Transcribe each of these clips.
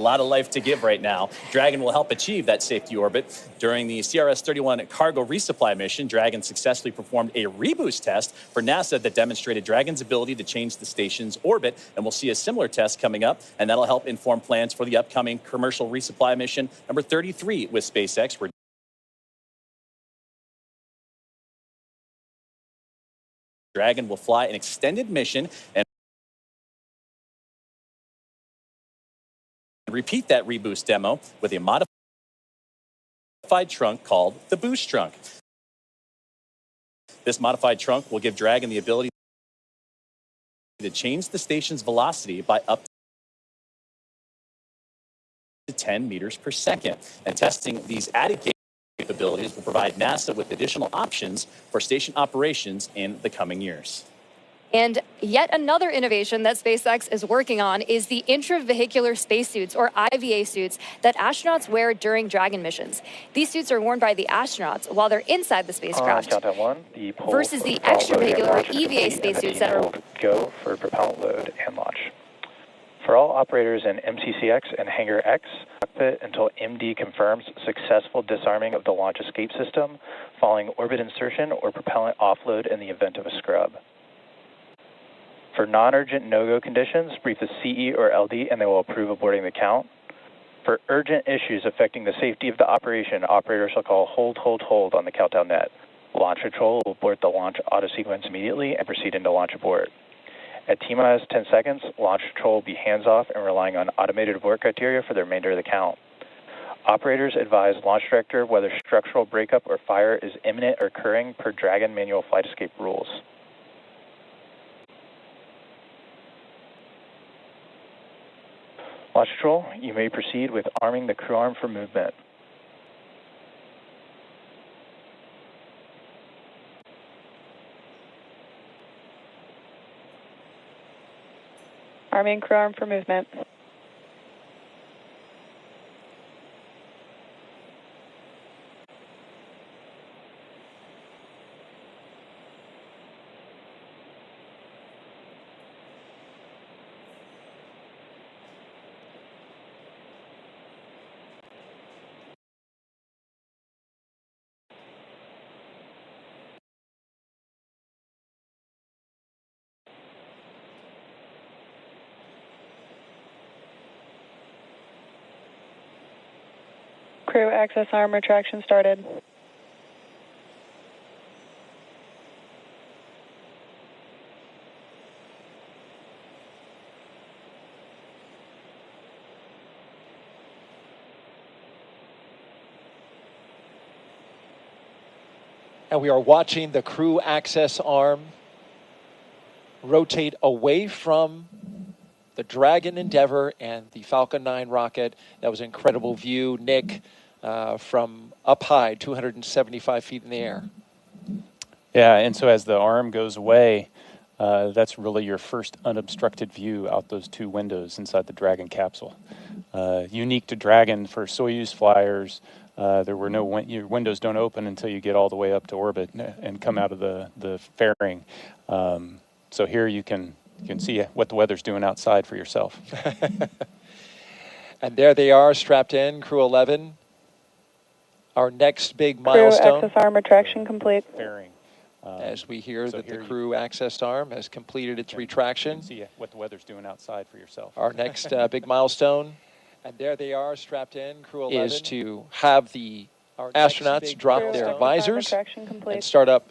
A lot of life to give right now. Dragon will help achieve that safety orbit. During the CRS-31 cargo resupply mission, Dragon successfully performed a reboost test for NASA that demonstrated Dragon's ability to change the station's orbit, and we'll see a similar test coming up, and that'll help inform plans for the upcoming commercial resupply mission number 33 with SpaceX, where Dragon will fly an extended mission and repeat that reboost demo with a modified trunk called the Boost Trunk. This modified trunk will give Dragon the ability to change the station's velocity by up to 10 meters per second. And testing these added capabilities will provide NASA with additional options for station operations in the coming years. And yet another innovation that SpaceX is working on is the intravehicular spacesuits, or IVA suits, that astronauts wear during Dragon missions. These suits are worn by the astronauts while they're inside the spacecraft, versus the extravehicular, or EVA spacesuits that are go for propellant load and launch. For all operators in MCCX and Hangar X, cockpit until MD confirms successful disarming of the launch escape system following orbit insertion or propellant offload in the event of a scrub. For non-urgent no-go conditions, brief the CE or LD and they will approve aborting the count. For urgent issues affecting the safety of the operation, operators shall call hold on the countdown net. Launch control will abort the launch auto sequence immediately and proceed into launch abort. At T-minus 10 seconds, launch control will be hands-off and relying on automated abort criteria for the remainder of the count. Operators advise launch director whether structural breakup or fire is imminent or occurring per Dragon manual flight escape rules. Launch control, you may proceed with arming the crew arm for movement. Arming crew arm for movement. Crew access arm retraction started. And we are watching the crew access arm rotate away from the Dragon Endeavour and the Falcon 9 rocket. That was an incredible view, Nick, from up high, 275 feet in the air. Yeah, and so as the arm goes away, that's really your first unobstructed view out those two windows inside the Dragon capsule. Unique to Dragon for Soyuz flyers, there were no your windows don't open until you get all the way up to orbit and come out of the fairing. So here you can see what the weather's doing outside for yourself. And there they are, strapped in, Crew-11. Our next big milestone. Crew access arm retraction complete. Fairing. As we hear that the crew access arm has completed its retraction. You can see what the weather's doing outside for yourself. Our next big milestone. And there they are, strapped in, Crew-11. Is to have the astronauts drop their visors and start up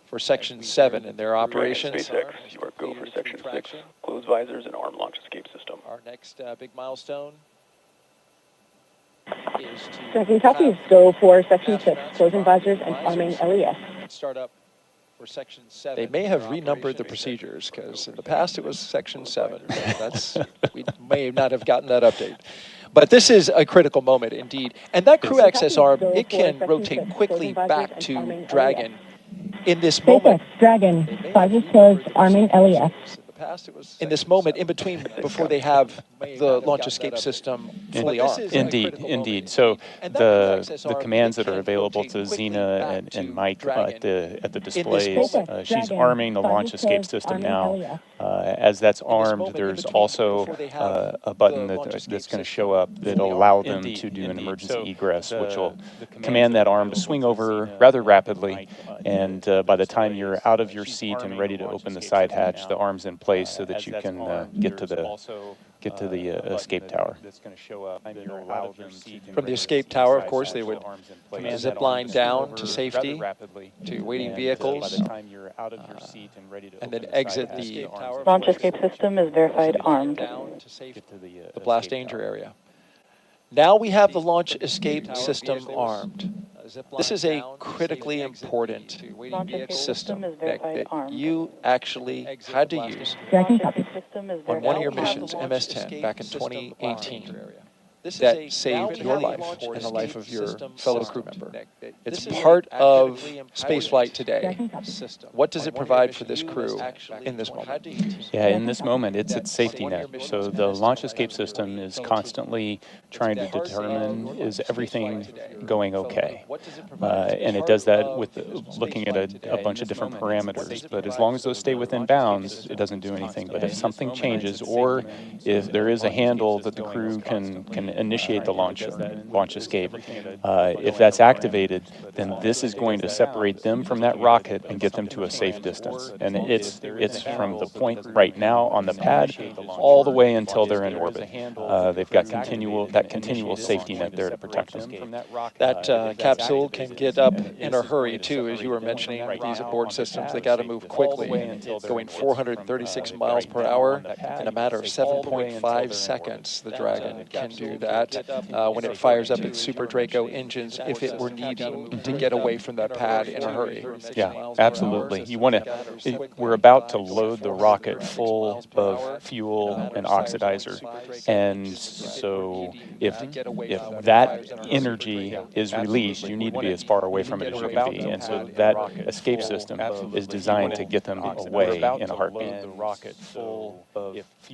for Section 7 in their operations. SpaceX, you are go for Section 6. Close visors and arm launch escape system. Our next big milestone is to Dragon copies, go for Section 6, closing visors and arming LES. Start up for Section 7. They may have renumbered the procedures because in the past it was Section 7. That's we may not have gotten that update. But this is a critical moment indeed. And that crew access arm, it can rotate quickly back to Dragon in this moment. Dragon, visors closed, arming LES. in this moment in between before they have the launch escape system fully armed. Indeed. So the commands that are available to Xena and Mike at the displays, she's arming the launch escape system now. As that's armed, there's also a button that's going to show up that'll allow them to do an emergency egress, which will command that arm to swing over rather rapidly. And by the time you're out of your seat and ready to open the side hatch, the arm's in place so that you can get to the escape tower. From the escape tower, of course, they would zip line down to safety, to waiting vehicles, and then exit the Launch escape system is verified armed. the blast danger area. Now we have the launch escape system armed. This is a critically important system that you actually had to use on one of your missions, MS-10, back in 2018. That saved your life and the life of your fellow crew member. It's part of spaceflight today. What does it provide for this crew in this moment? Yeah, in this moment, it's its safety net. So the launch escape system is constantly trying to determine, is everything going okay? And it does that with looking at a bunch of different parameters. But as long as those stay within bounds, it doesn't do anything. But if something changes, or if there is a handle that the crew can initiate the launch escape, if that's activated, then this is going to separate them from that rocket and get them to a safe distance. And it's from the point right now on the pad all the way until they're in orbit. They've got continual safety net there to protect them. That capsule can get up in a hurry too, as you were mentioning. These abort systems, they got to move quickly, going 436 miles per hour in a matter of 7.5 seconds. The Dragon can do that when it fires up its Super Draco engines, if it were needing to get away from that pad in a hurry. Yeah, absolutely. You want to. We're about to load the rocket full of fuel and oxidizer, and so if that energy is released, you need to be as far away from it as you can be. And so that escape system is designed to get them away in a heartbeat.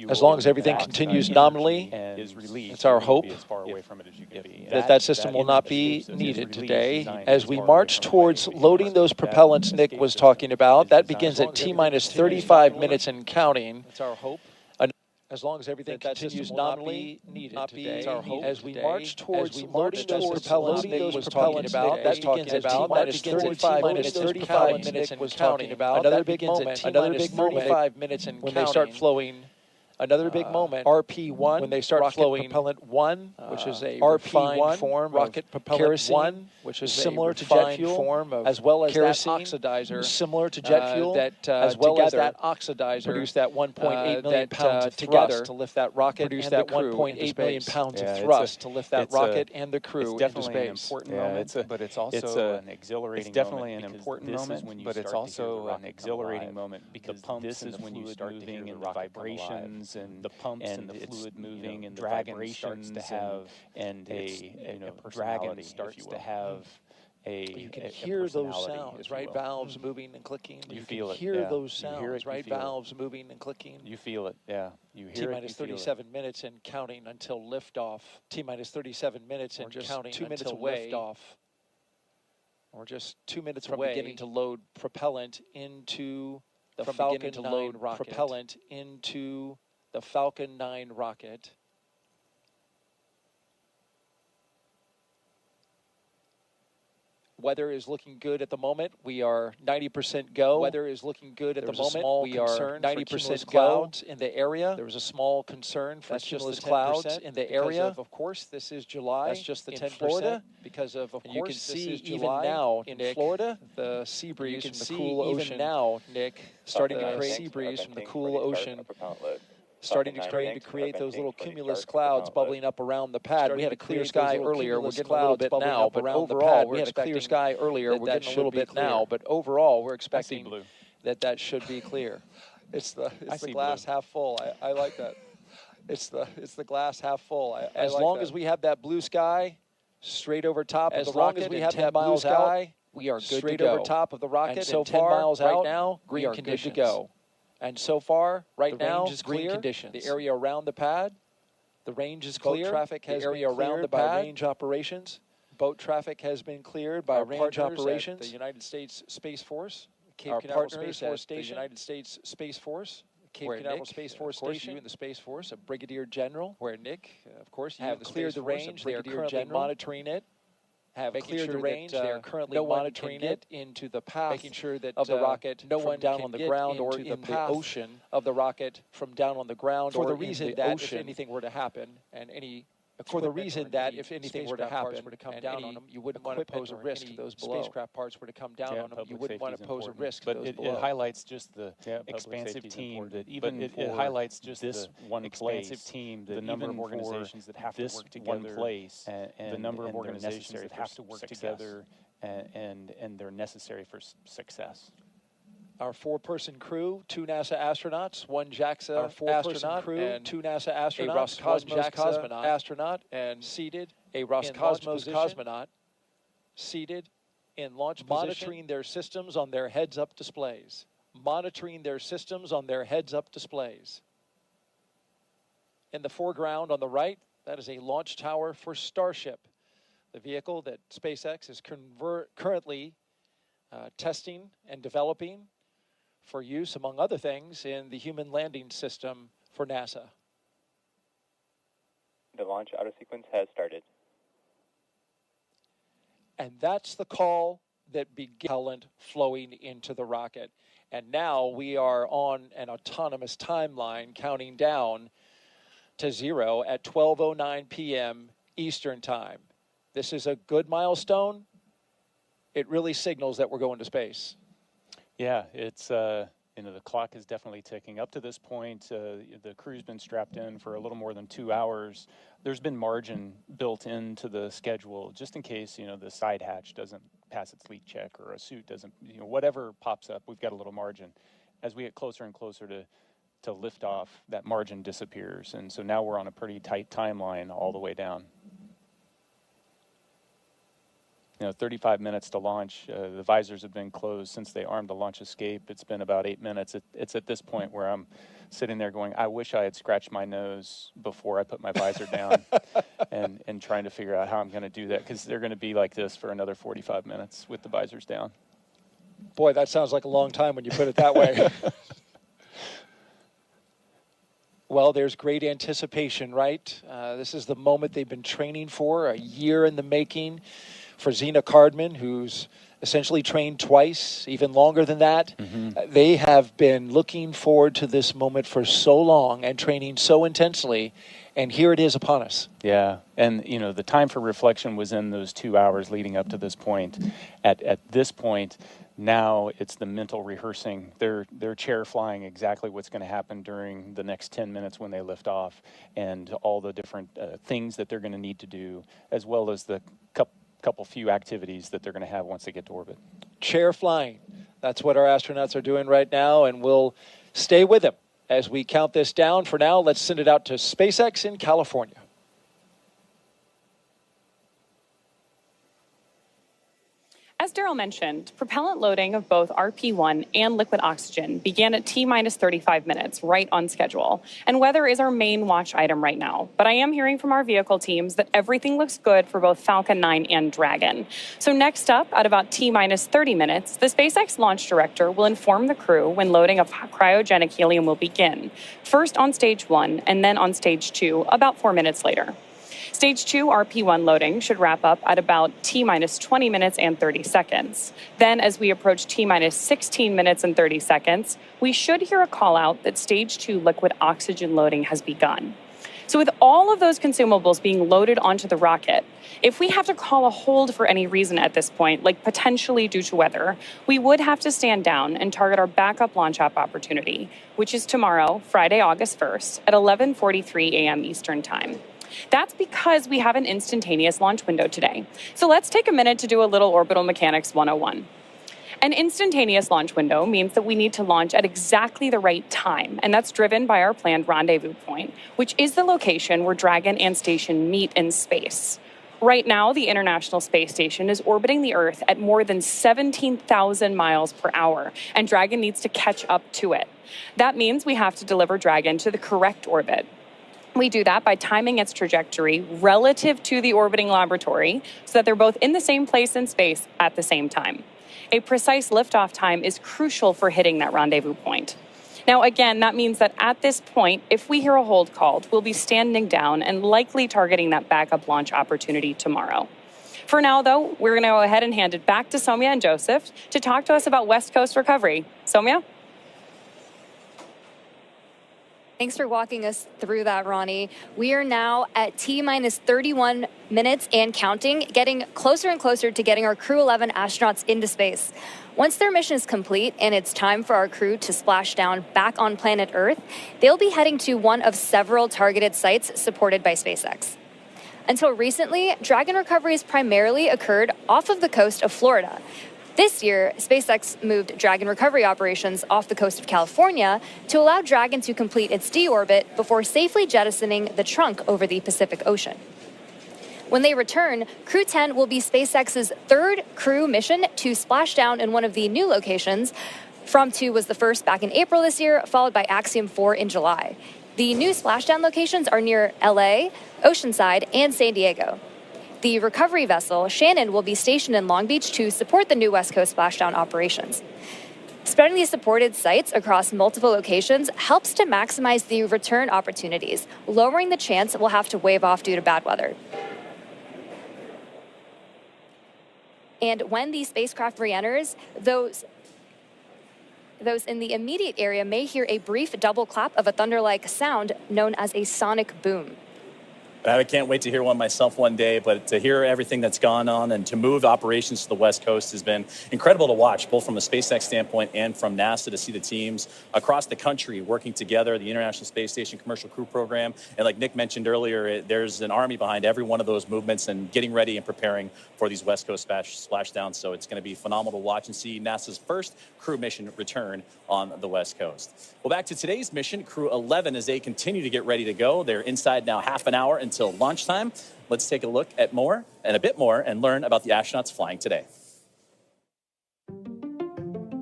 As long as everything continues nominally, it's our hope that system will not be needed today. As we march towards loading those propellants Nick was talking about, that begins at T-minus 35 minutes and counting. It's our hope. As long as everything continues nominally needed today, as we march towards loading those propellants Nick was talking about, that begins at T-minus 35 minutes and counting. Another big moment, 35 minutes and counting. When they start flowing. Another big moment, RP1, when they start flowing propellant 1, which is a refined form rocket propellant 1, which is similar to jet fuel, form of as well as kerosene, that oxidizer, similar to jet fuel, that as well as that oxidizer produce that 1.8 million pounds of thrust to lift that rocket, produce that 1.8 million pounds of thrust to lift that rocket and the crew into space. But it's also an exhilarating. It's definitely an important moment, but it's also an exhilarating moment because this is when you start moving and the vibrations. And the pumps and the fluid moving and the Dragon starts to have Dragon starts to have you can hear those sounds, right? Valves moving and clicking. You feel it. Hear those sounds, right? Valves moving and clicking. You feel it, yeah. You hear T-minus 37 minutes and counting until liftoff. T-minus 37 minutes and counting 2 minutes away. Liftoff. Or just 2 minutes from beginning to load propellant into the Falcon 9 rocket. Propellant into the Falcon 9 rocket. Weather is looking good at the moment. We are 90% go. Weather is looking good at the moment. We are 90% clouds in the area. There was a small concern for cumulus clouds in the area. Of course, this is July. That's just the 10%. Florida, because of course, you can see even now in Florida the sea breeze from the cool ocean. Even now, Nick, starting to create sea breeze from the cool ocean. Starting to create those little cumulus clouds bubbling up around the pad. We had a clear sky earlier. We're getting a little bit now, but overall, we had a clear sky earlier. We're getting a little bit now, but overall, we're expecting that should be clear. It's the glass half full. I like that. It's the glass half full. As long as we have that blue sky straight over top of the rocket, as long as we have that blue sky, we are good to go. Straight over top of the rocket, so far right now, we are good to go. And so far, right now, range is green clear. conditions. The area around the pad, The range is boat clear. traffic has the area been around cleared the by pad. range operations. Boat traffic has been cleared by Our range partners operations. at the United States Space Force, Cape our Canaveral partners Space Force at the Station. United States Space Force, Cape where Canaveral Nick, Space of Force course, Station, you in the Space Force, a brigadier general, where Nick, of course, you have in the cleared Space the Force, a range. They are brigadier currently general, monitoring it. Have making cleared sure the range. that, They are currently no one monitoring can it into the path making sure that of the rocket no from one down can on the get ground or into the in the path ocean of the rocket from down on the ground for or the in reason the that ocean. if anything were to happen and any For the equipment reason or that any if anything were to spacecraft parts happen were to come and down any on them, you wouldn't want to equipment pose a or risk any to those below. spacecraft parts were to come down on them, you wouldn't want to pose a risk to but those it below. highlights just the public expansive safety is team important. that even But it for highlights just this the one expansive place, team, that the number even of organizations for that have to this work together, one place, and the number of they're organizations necessary that for have to work success. together, and they're necessary for success. Our four-person crew, 2 NASA astronauts, 1 JAXA Our four-person astronaut, crew, and 2 NASA astronauts, Roscosmos 1 JAXA cosmonaut, astronaut, and seated a in launch Roscosmos position, cosmonaut seated in launch monitoring position, their systems on their heads-up displays. Monitoring their systems on their heads-up displays. In the foreground on the right, that is a launch tower for Starship, the vehicle that SpaceX is currently testing and developing for use, among other things, in the human landing system for NASA. The launch auto sequence has started. And that's the call that began propellant flowing into the rocket. And now we are on an autonomous timeline counting down to 0 at 12:09 p.m. Eastern Time. This is a good milestone. It really signals that we're going to space. Yeah, it's the clock is definitely ticking. Up to this point, the crew's been strapped in for a little more than 2 hours. There's been margin built into the schedule just in case, the side hatch doesn't pass its leak check or a suit doesn't, whatever pops up, we've got a little margin. As we get closer and closer to liftoff, that margin disappears. And so now we're on a pretty tight timeline all the way down. 35 minutes to launch. The visors have been closed since they armed the launch escape. It's been about 8 minutes. It's at this point where I'm sitting there going, I wish I had scratched my nose before I put my visor down and trying to figure out how I'm going to do that, because they're going to be like this for another 45 minutes with the visors down. Boy, that sounds like a long time when you put it that way. Well, there's great anticipation, right? This is the moment they've been training for, a year in the making. For Zena Cardman, who's essentially trained twice, even longer than that. They have been looking forward to this moment for so long and training so intensely, and here it is upon us. Yeah, and the time for reflection was in those 2 hours leading up to this point. At this point, now it's the mental rehearsing. They're chair flying exactly what's going to happen during the next 10 minutes when they lift off, and all the different things that they're going to need to do, as well as the couple few activities that they're going to have once they get to orbit. Chair flying. That's what our astronauts are doing right now, and we'll stay with them as we count this down. For now, let's send it out to SpaceX in California. As Daryl mentioned, propellant loading of both RP-1 and liquid oxygen began at T-minus 35 minutes, right on schedule. And weather is our main watch item right now. But I am hearing from our vehicle teams that everything looks good for both Falcon 9 and Dragon. So next up, at about T-minus 30 minutes, the SpaceX launch director will inform the crew when loading of cryogenic helium will begin. First on stage 1 and then on stage 2 about 4 minutes later. Stage 2 RP-1 loading should wrap up at about T-minus 20 minutes and 30 seconds. Then, as we approach T-minus 16 minutes and 30 seconds, we should hear a call out that Stage 2 liquid oxygen loading has begun. So with all of those consumables being loaded onto the rocket, if we have to call a hold for any reason at this point, like potentially due to weather, we would have to stand down and target our backup launch opportunity, which is tomorrow, Friday, August 1st, at 11:43 a.m. Eastern Time. That's because we have an instantaneous launch window today. So let's take a minute to do a little orbital mechanics 101. An instantaneous launch window means that we need to launch at exactly the right time, and that's driven by our planned rendezvous point, which is the location where Dragon and Station meet in space. Right now, the International Space Station is orbiting the Earth at more than 17,000 miles per hour, and Dragon needs to catch up to it. That means we have to deliver Dragon to the correct orbit. We do that by timing its trajectory relative to the orbiting laboratory so that they're both in the same place in space at the same time. A precise liftoff time is crucial for hitting that rendezvous point. Now, again, that means that at this point, if we hear a hold called, we'll be standing down and likely targeting that backup launch opportunity tomorrow. For now, though, we're going to go ahead and hand it back to Soumya and Joseph to talk to us about West Coast recovery. Soumya? Thanks for walking us through that, Ronnie. We are now at T-minus 31 minutes and counting, getting closer and closer to getting our Crew-11 astronauts into space. Once their mission is complete and it's time for our crew to splash down back on planet Earth, they'll be heading to one of several targeted sites supported by SpaceX. Until recently, Dragon recoveries primarily occurred off of the coast of Florida. This year, SpaceX moved Dragon recovery operations off the coast of California to allow Dragon to complete its deorbit before safely jettisoning the trunk over the Pacific Ocean. When they return, Crew 10 will be SpaceX's third crew mission to splash down in one of the new locations. From 2 was the first back in April this year, followed by Axiom 4 in July. The new splashdown locations are near LA, Oceanside, and San Diego. The recovery vessel, Shannon, will be stationed in Long Beach to support the new West Coast splashdown operations. Spreading these supported sites across multiple locations helps to maximize the return opportunities, lowering the chance we'll have to wave off due to bad weather. And when the spacecraft re-enters, those in the immediate area may hear a brief double clap of a thunder-like sound known as a sonic boom. I can't wait to hear one myself one day, but to hear everything that's gone on and to move operations to the West Coast has been incredible to watch, both from a SpaceX standpoint and from NASA, to see the teams across the country working together, the International Space Station Commercial Crew Program. And like Nick mentioned earlier, there's an army behind every one of those movements and getting ready and preparing for these West Coast splashdowns. So it's going to be phenomenal to watch and see NASA's first crew mission return on the West Coast. Well, back to today's mission, Crew-11, as they continue to get ready to go. They're inside now half an hour until launch time. Let's take a look at more and a bit more and learn about the astronauts flying today.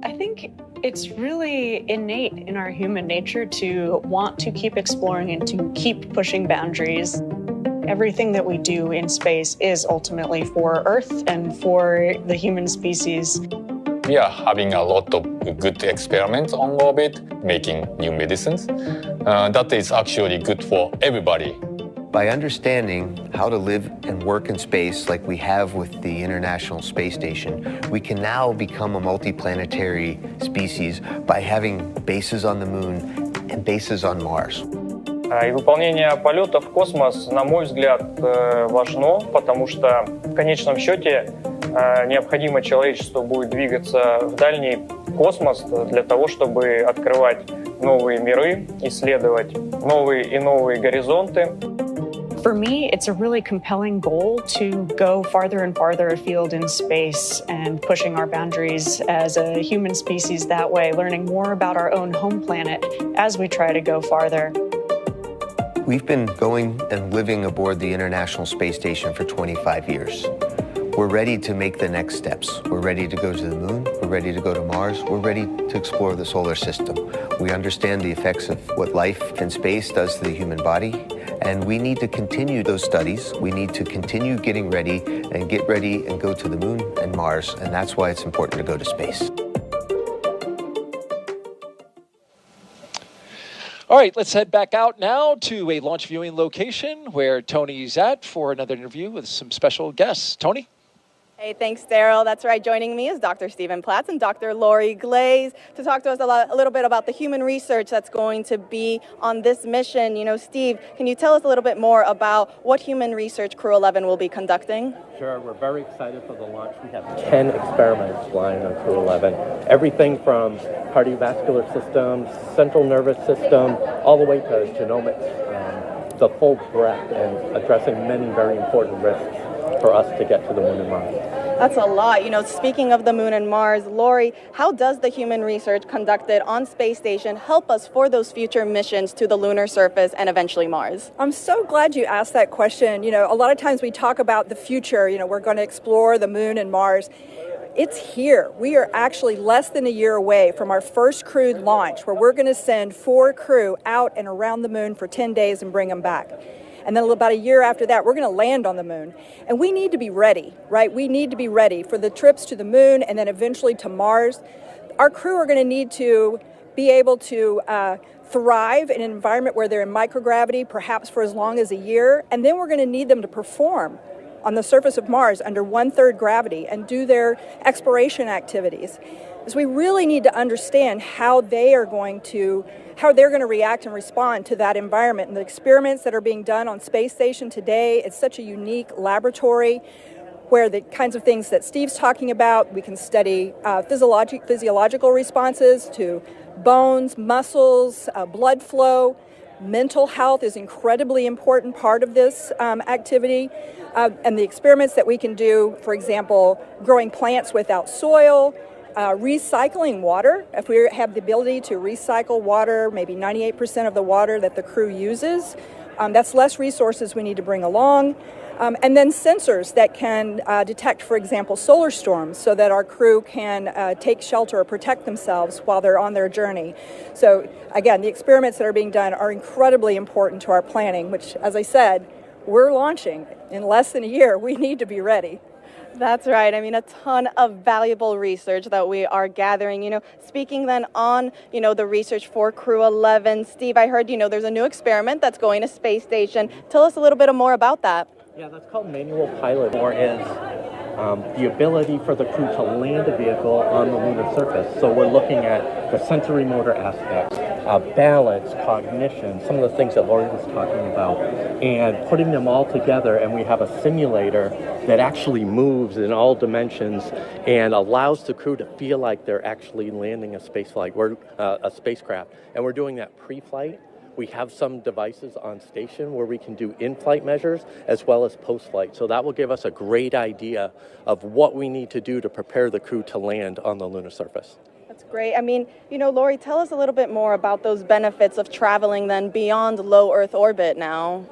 I think it's really innate in our human nature to want to keep exploring and to keep pushing boundaries. Everything that we do in space is ultimately for Earth and for the human species. We are having a lot of good experiments on orbit, making new medicines. That is actually good for everybody. By understanding how to live and work in space like we have with the International Space Station, we can now become a multiplanetary species by having bases on the Moon and bases on Mars. И выполнение полета в космос, на мой взгляд, важно, потому что в конечном счете необходимо человечеству будет двигаться в дальний космос для того, чтобы открывать новые миры, исследовать новые и новые горизонты. For me, it's a really compelling goal to go farther and farther afield in space and pushing our boundaries as a human species that way, learning more about our own home planet as we try to go farther. We've been going and living aboard the International Space Station for 25 years. We're ready to make the next steps. We're ready to go to the Moon. We're ready to go to Mars. We're ready to explore the solar system. We understand the effects of what life in space does to the human body, and we need to continue those studies. We need to continue getting ready and get ready and go to the Moon and Mars, and that's why it's important to go to space. All right, let's head back out now to a launch viewing location where Tony's at for another interview with some special guests. Tony? Hey, thanks, Daryl. That's right. Joining me is Dr. Stephen Platts and Dr. Lori Glaze to talk to us a little bit about the human research that's going to be on this mission. You know, Steve, can you tell us a little bit more about what human research Crew-11 will be conducting? Sure. We're very excited for the launch. We have 10 experiments flying on Crew-11. Everything from cardiovascular systems, central nervous system, all the way to genomics, the full breadth, and addressing many very important risks for us to get to the Moon and Mars. That's a lot. You know, speaking of the moon and Mars, Lori, how does the human research conducted on space station help us for those future missions to the lunar surface and eventually Mars? I'm so glad you asked that question. You know, a lot of times we talk about the future, you know, we're going to explore the moon and Mars. It's here. We are actually less than a year away from our first crewed launch, where we're going to send 4 crew out and around the moon for 10 days and bring them back. And then about a year after that, we're going to land on the moon. And we need to be ready, right? We need to be ready for the trips to the moon and then eventually to Mars. Our crew are going to need to be able to thrive in an environment where they're in microgravity, perhaps for as long as a year. And then we're going to need them to perform on the surface of Mars under 1/3 gravity and do their exploration activities. So we really need to understand how they're going to react and respond to that environment. And the experiments that are being done on space station today, it's such a unique laboratory where the kinds of things that Steve's talking about, we can study physiological responses to bones, muscles, blood flow. Mental health is incredibly important part of this activity. And the experiments that we can do, for example, growing plants without soil, recycling water. If we have the ability to recycle water, maybe 98% of the water that the crew uses, that's less resources we need to bring along. And then sensors that can detect, for example, solar storms so that our crew can take shelter or protect themselves while they're on their journey. So again, the experiments that are being done are incredibly important to our planning, which, as I said, we're launching in less than a year. We need to be ready. That's right. I mean, a ton of valuable research that we are gathering. You know, speaking then on, you know, the research for Crew-11, Steve, I heard, you know, there's a new experiment that's going to space station. Tell us a little bit more about that. Yeah, that's called manual pilot, or is the ability for the crew to land a vehicle on the lunar surface. So we're looking at the sensory motor aspects, balance, cognition, some of the things that Lori was talking about, and putting them all together, and we have a simulator that actually moves in all dimensions and allows the crew to feel like they're actually landing a spacecraft. And we're doing that pre-flight. We have some devices on station where we can do in-flight measures as well as post-flight. So that will give us a great idea of what we need to do to prepare the crew to land on the lunar surface. That's great. I mean, you know, Lori, tell us a little bit more about those benefits of traveling then beyond low Earth orbit now.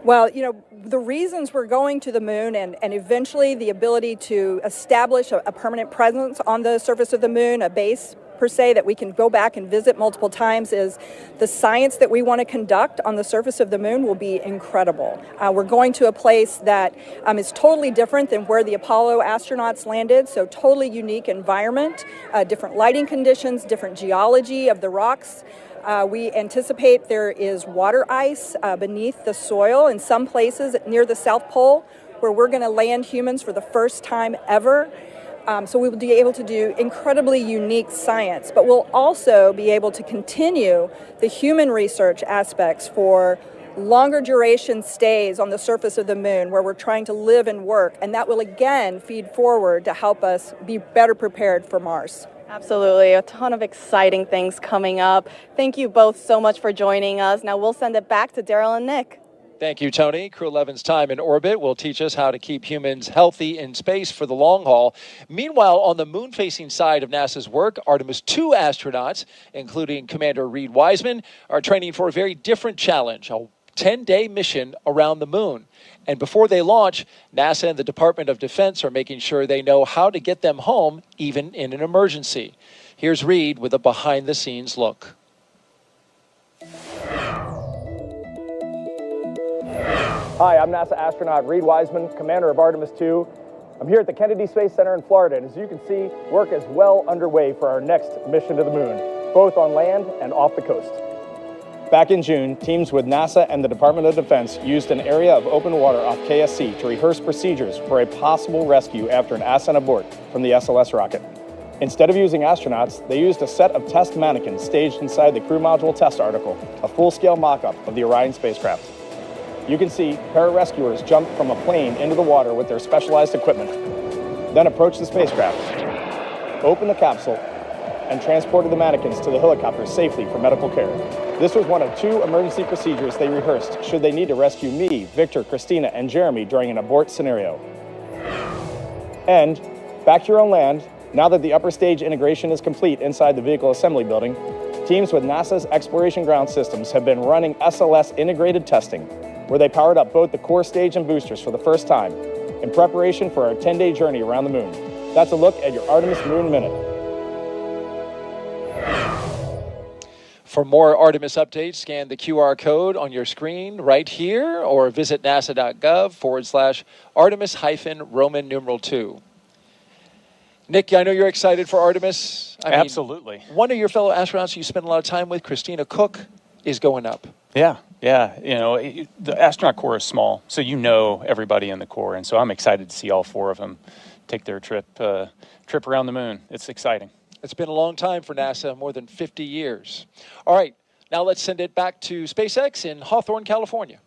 Well, you know, the reasons we're going to the moon and eventually the ability to establish a permanent presence on the surface of the moon, a base per se that we can go back and visit multiple times, is the science that we want to conduct on the surface of the moon will be incredible. We're going to a place that is totally different than where the Apollo astronauts landed, so totally unique environment, different lighting conditions, different geology of the rocks. We anticipate there is water ice beneath the soil in some places near the South Pole where we're going to land humans for the first time ever. So we will be able to do incredibly unique science, but we'll also be able to continue the human research aspects for longer duration stays on the surface of the moon where we're trying to live and work, and that will again feed forward to help us be better prepared for Mars. Absolutely. A ton of exciting things coming up. Thank you both so much for joining us. Now we'll send it back to Daryl and Nick. Thank you, Tony. Crew-11's time in orbit will teach us how to keep humans healthy in space for the long haul. Meanwhile, on the moon-facing side of NASA's work, Artemis II astronauts, including Commander Reed Wiseman, are training for a very different challenge, a 10-day mission around the moon. And before they launch, NASA and the Department of Defense are making sure they know how to get them home, even in an emergency. Here's Reed with a behind-the-scenes look. Hi, I'm NASA astronaut Reed Wiseman, commander of Artemis II. I'm here at the Kennedy Space Center in Florida, and as you can see, work is well underway for our next mission to the moon, both on land and off the coast. Back in June, teams with NASA and the Department of Defense used an area of open water off KSC to rehearse procedures for a possible rescue after an ascent abort from the SLS rocket. Instead of using astronauts, they used a set of test mannequins staged inside the crew module test article, a full-scale mock-up of the Orion spacecraft. You can see pararescuers jump from a plane into the water with their specialized equipment, then approach the spacecraft, open the capsule, and transported the mannequins to the helicopter safely for medical care. This was one of 2 emergency procedures they rehearsed should they need to rescue me, Victor, Christina, and Jeremy during an abort scenario. And back to your own land, now that the upper stage integration is complete inside the vehicle assembly building, teams with NASA's Exploration Ground Systems have been running SLS integrated testing, where they powered up both the core stage and boosters for the first time in preparation for our 10-day journey around the moon. That's a look at your Artemis Moon Minute. For more Artemis updates, scan the QR code on your screen right here or visit nasa.gov/Artemis-Roman numeral 2. Nick, I know you're excited for Artemis. Absolutely. One of your fellow astronauts you spend a lot of time with, Christina Cook, is going up. Yeah. You know, the astronaut corps is small, so you know everybody in the corps, and so I'm excited to see all four of them take their trip around the moon. It's exciting. It's been a long time for NASA, more than 50 years. All right, now let's send it back to SpaceX in Hawthorne, California.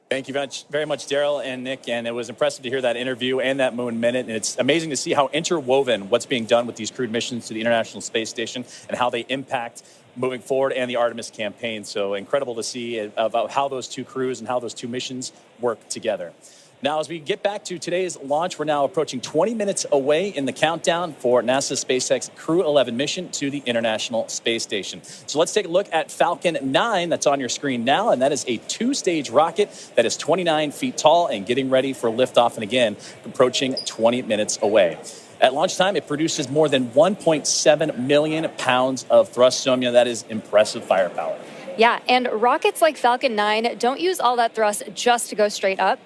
Thank you very much, Daryl and Nick, and it was impressive to hear that interview and that Moon Minute, and it's amazing to see how interwoven what's being done with these crewed missions to the International Space Station and how they impact moving forward and the Artemis campaign. So incredible to see about how those two crews and how those two missions work together. Now, as we get back to today's launch, we're now approaching 20 minutes away in the countdown for NASA SpaceX Crew-11 mission to the International Space Station. So let's take a look at Falcon 9 that's on your screen now, and that is a two-stage rocket that is 29 feet tall and getting ready for liftoff, and again, approaching 20 minutes away. At launch time, it produces more than 1.7 million pounds of thrust. So, that is impressive firepower. Yeah, and rockets like Falcon 9 don't use all that thrust just to go straight up.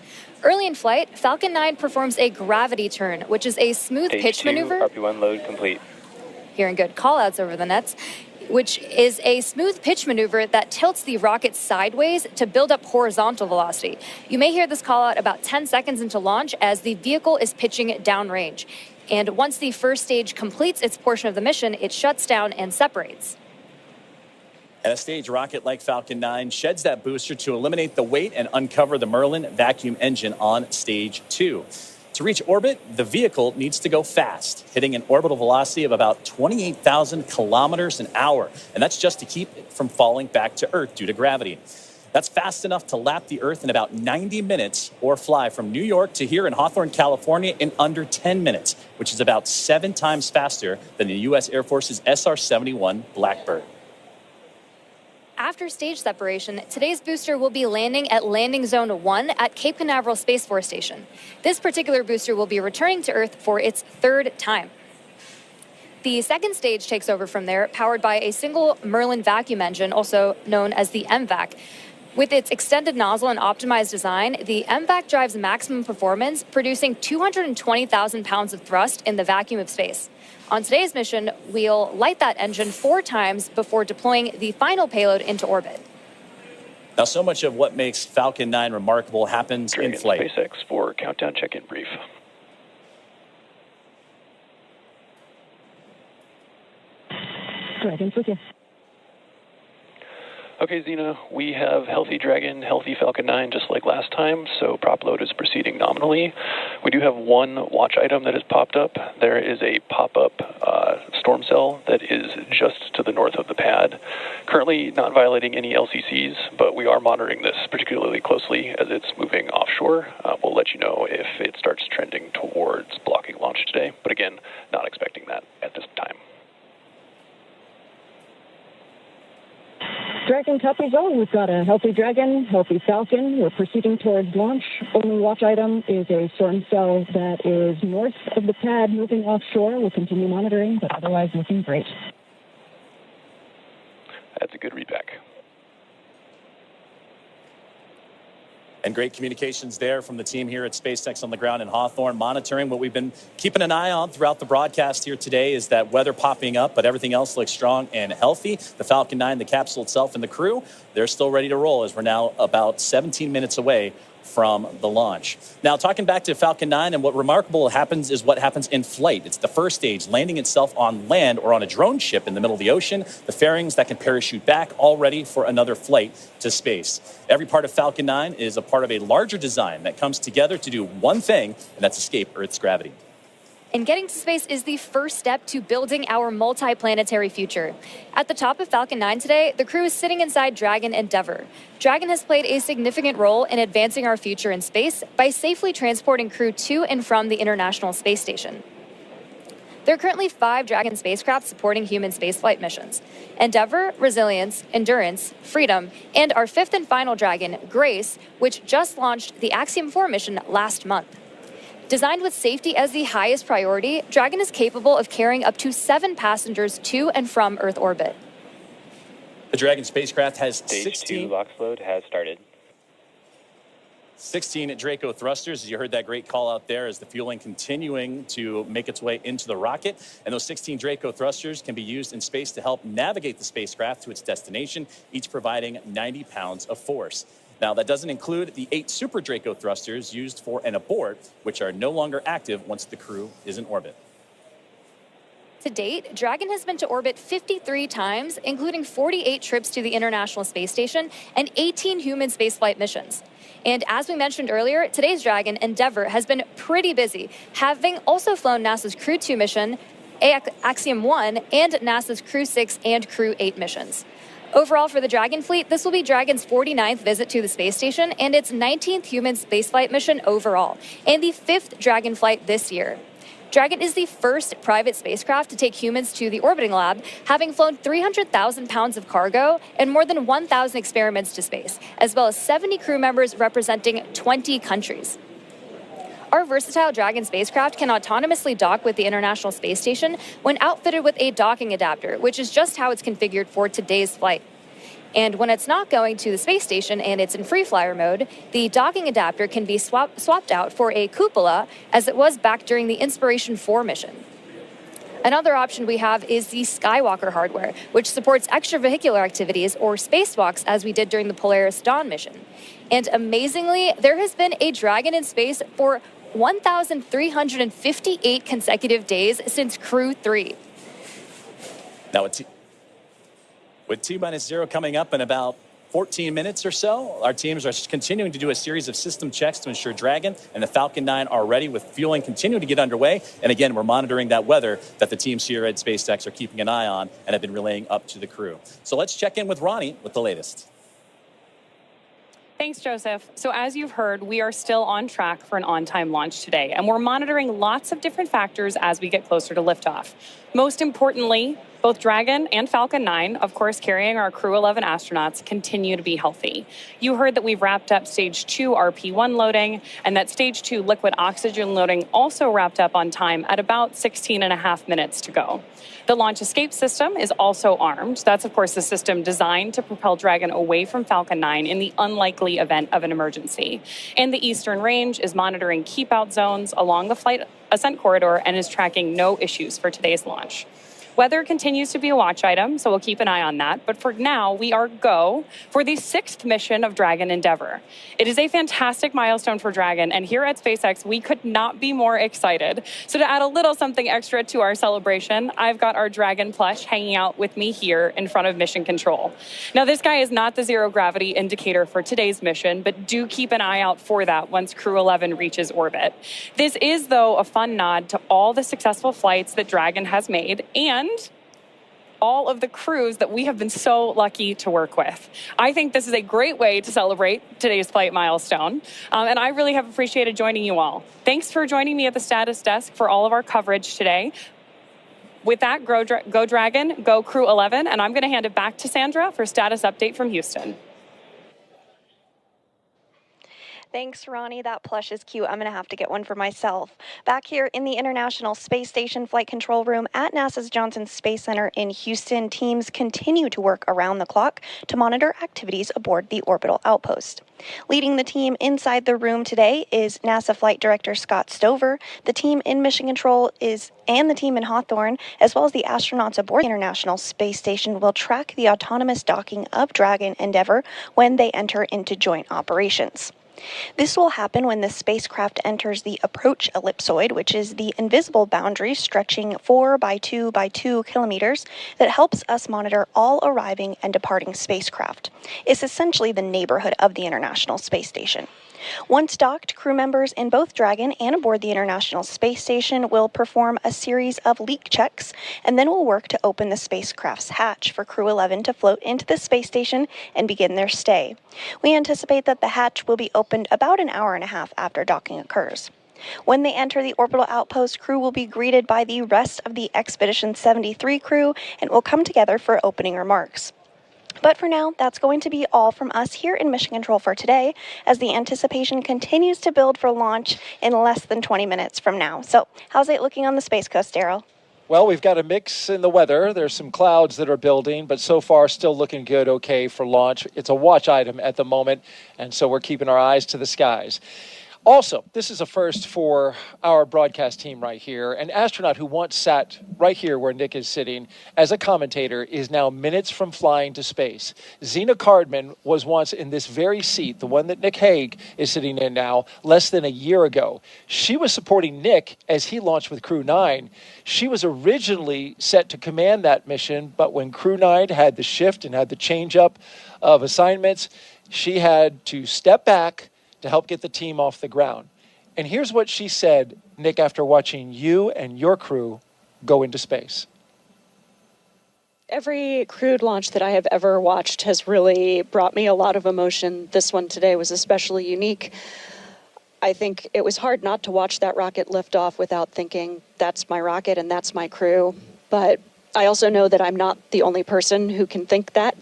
Early in flight, Falcon 9 performs a gravity turn, which is a smooth pitch maneuver. RP1 load complete. Hearing good call-outs over the nets, which is a smooth pitch maneuver that tilts the rocket sideways to build up horizontal velocity. You may hear this call-out about 10 seconds into launch as the vehicle is pitching downrange. And once the first stage completes its portion of the mission, it shuts down and separates. And a stage rocket like Falcon 9 sheds that booster to eliminate the weight and uncover the Merlin vacuum engine on stage 2. To reach orbit, the vehicle needs to go fast, hitting an orbital velocity of about 28,000 kilometers an hour. And that's just to keep it from falling back to Earth due to gravity. That's fast enough to lap the Earth in about 90 minutes or fly from New York to here in Hawthorne, California in under 10 minutes, which is about 7 times faster than the U.S. Air Force's SR-71 Blackbird. After stage separation, today's booster will be landing at Landing Zone 1 at Cape Canaveral Space Force Station. This particular booster will be returning to Earth for its third time. The second stage takes over from there, powered by a single Merlin vacuum engine, also known as the MVAC. With its extended nozzle and optimized design, the MVAC drives maximum performance, producing 220,000 pounds of thrust in the vacuum of space. On today's mission, we'll light that engine 4 times before deploying the final payload into orbit. Now, so much of what makes Falcon 9 remarkable happens in flight. SpaceX for countdown check-in brief. Dragon's with you. Okay, Xena, we have healthy Dragon, healthy Falcon 9, just like last time, so prop load is proceeding nominally. We do have one watch item that has popped up. There is a pop-up storm cell that is just to the north of the pad. Currently not violating any LCCs, but we are monitoring this particularly closely as it's moving offshore. We'll let you know if it starts trending towards blocking launch today, but again, not expecting that at this time. Dragon copies all. We've got a healthy Dragon, healthy Falcon. We're proceeding towards launch. Only watch item is a storm cell that is north of the pad moving offshore. We'll continue monitoring, but otherwise looking great. That's a good readback. And great communications there from the team here at SpaceX on the ground in Hawthorne, monitoring. What we've been keeping an eye on throughout the broadcast here today is that weather popping up, but everything else looks strong and healthy. The Falcon 9, the capsule itself, and the crew, they're still ready to roll as we're now about 17 minutes away from the launch. Now, talking back to Falcon 9, and what remarkable happens is what happens in flight. It's the first stage, landing itself on land or on a drone ship in the middle of the ocean, the fairings that can parachute back, all ready for another flight to space. Every part of Falcon 9 is a part of a larger design that comes together to do one thing, and that's escape Earth's gravity. And getting to space is the first step to building our multi-planetary future. At the top of Falcon 9 today, the crew is sitting inside Dragon Endeavour. Dragon has played a significant role in advancing our future in space by safely transporting crew to and from the International Space Station. There are currently 5 Dragon spacecraft supporting human spaceflight missions: Endeavour, Resilience, Endurance, Freedom, and our 5th and final Dragon, Grace, which just launched the Axiom 4 mission last month. Designed with safety as the highest priority, Dragon is capable of carrying up to 7 passengers to and from Earth orbit. The Dragon spacecraft has Stage 2 LOX load has started. 16 Draco thrusters. As you heard that great call out there, as the fueling continuing to make its way into the rocket. And those 16 Draco thrusters can be used in space to help navigate the spacecraft to its destination, each providing 90 pounds of force. Now, that doesn't include the 8 Super Draco thrusters used for an abort, which are no longer active once the crew is in orbit. To date, Dragon has been to orbit 53 times, including 48 trips to the International Space Station and 18 human spaceflight missions. And as we mentioned earlier, today's Dragon, Endeavour, has been pretty busy, having also flown NASA's Crew-2 mission, Axiom 1, and NASA's Crew-6 and Crew-8 missions. Overall, for the Dragon fleet, this will be Dragon's 49th visit to the space station and its 19th human spaceflight mission overall, and the 5th Dragon flight this year. Dragon is the first private spacecraft to take humans to the orbiting lab, having flown 300,000 pounds of cargo and more than 1,000 experiments to space, as well as 70 crew members representing 20 countries. Our versatile Dragon spacecraft can autonomously dock with the International Space Station when outfitted with a docking adapter, which is just how it's configured for today's flight. And when it's not going to the space station and it's in free flyer mode, the docking adapter can be swapped out for a cupola, as it was back during the Inspiration 4 mission. Another option we have is the Skywalker hardware, which supports extravehicular activities or spacewalks, as we did during the Polaris Dawn mission. And amazingly, there has been a Dragon in space for 1,358 consecutive days since Crew 3. Now, with T-0 coming up in about 14 minutes or so, our teams are continuing to do a series of system checks to ensure Dragon and the Falcon 9 are ready, with fueling continuing to get underway. And again, we're monitoring that weather that the teams here at SpaceX are keeping an eye on and have been relaying up to the crew. So let's check in with Ronnie with the latest. Thanks, Joseph. So as you've heard, we are still on track for an on-time launch today, and we're monitoring lots of different factors as we get closer to liftoff. Most importantly, both Dragon and Falcon 9, of course, carrying our Crew-11 astronauts, continue to be healthy. You heard that we've wrapped up Stage 2 RP-1 loading, and that Stage 2 liquid oxygen loading also wrapped up on time at about 16.5 minutes to go. The launch escape system is also armed. That's, of course, the system designed to propel Dragon away from Falcon 9 in the unlikely event of an emergency. And the Eastern Range is monitoring keep-out zones along the flight ascent corridor and is tracking no issues for today's launch. Weather continues to be a watch item, so we'll keep an eye on that. But for now, we are go for the 6th mission of Dragon Endeavour. It is a fantastic milestone for Dragon, and here at SpaceX, we could not be more excited. So to add a little something extra to our celebration, I've got our Dragon plush hanging out with me here in front of Mission Control. Now, this guy is not the zero gravity indicator for today's mission, but do keep an eye out for that once Crew-11 reaches orbit. This is, though, a fun nod to all the successful flights that Dragon has made, and all of the crews that we have been so lucky to work with. I think this is a great way to celebrate today's flight milestone, and I really have appreciated joining you all. Thanks for joining me at the status desk for all of our coverage today. With that, go Dragon, go Crew-11, and I'm going to hand it back to Sandra for status update from Houston. Thanks, Ronnie. That plush is cute. I'm going to have to get one for myself. Back here in the International Space Station Flight Control Room at NASA's Johnson Space Center in Houston, teams continue to work around the clock to monitor activities aboard the orbital outpost. Leading the team inside the room today is NASA Flight Director Scott Stover. The team in Mission Control and the team in Hawthorne, as well as the astronauts aboard the International Space Station, will track the autonomous docking of Dragon Endeavour when they enter into joint operations. This will happen when the spacecraft enters the approach ellipsoid, which is the invisible boundary stretching 4 by 2 by 2 kilometers that helps us monitor all arriving and departing spacecraft. It's essentially the neighborhood of the International Space Station. Once docked, crew members in both Dragon and aboard the International Space Station will perform a series of leak checks and then will work to open the spacecraft's hatch for Crew-11 to float into the space station and begin their stay. We anticipate that the hatch will be opened about an hour and a half after docking occurs. When they enter the orbital outpost, crew will be greeted by the rest of the Expedition 73 crew and will come together for opening remarks. But for now, that's going to be all from us here in Mission Control for today, as the anticipation continues to build for launch in less than 20 minutes from now. So, how's it looking on the Space Coast, Daryl? Well, we've got a mix in the weather. There's some clouds that are building, but so far still looking good, okay for launch. It's a watch item at the moment, and so we're keeping our eyes to the skies. Also, this is a first for our broadcast team right here. An astronaut who once sat right here where Nick is sitting as a commentator is now minutes from flying to space. Zena Cardman was once in this very seat, the one that Nick Hague is sitting in now, less than a year ago. She was supporting Nick as he launched with Crew-9. She was originally set to command that mission, but when Crew-9 had the shift and had the change up of assignments, she had to step back to help get the team off the ground. And here's what she said, Nick, after watching you and your crew go into space. Every crewed launch that I have ever watched has really brought me a lot of emotion. This one today was especially unique. I think it was hard not to watch that rocket lift off without thinking, that's my rocket and that's my crew. But I also know that I'm not the only person who can think that.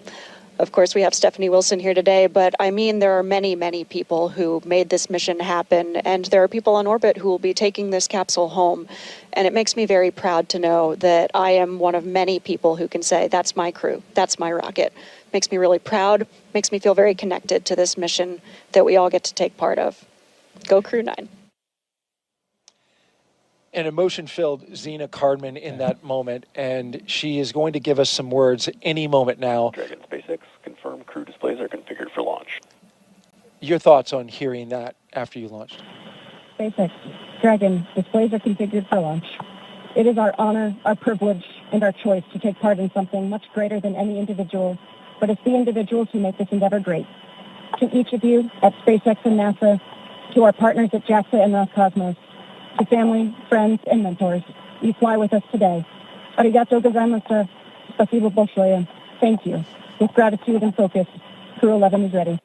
Of course, we have Stephanie Wilson here today, but I mean, there are many, many people who made this mission happen, and there are people on orbit who will be taking this capsule home. And it makes me very proud to know that I am one of many people who can say, that's my crew, that's my rocket. Makes me really proud, makes me feel very connected to this mission that we all get to take part of. Go Crew-9. An emotion-filled Zena Cardman in that moment, and she is going to give us some words any moment now. Dragon SpaceX, confirm crew displays are configured for launch. Your thoughts on hearing that after you launched? SpaceX, Dragon, displays are configured for launch. It is our honor, our privilege, and our choice to take part in something much greater than any individual, but it's the individuals who make this endeavor great. To each of you at SpaceX and NASA, to our partners at JAXA and Roscosmos, to family, friends, and mentors, you fly with us today. Arigato gozaimasu. Spasibo большое. Thank you. With gratitude and focus, Crew-11 is ready.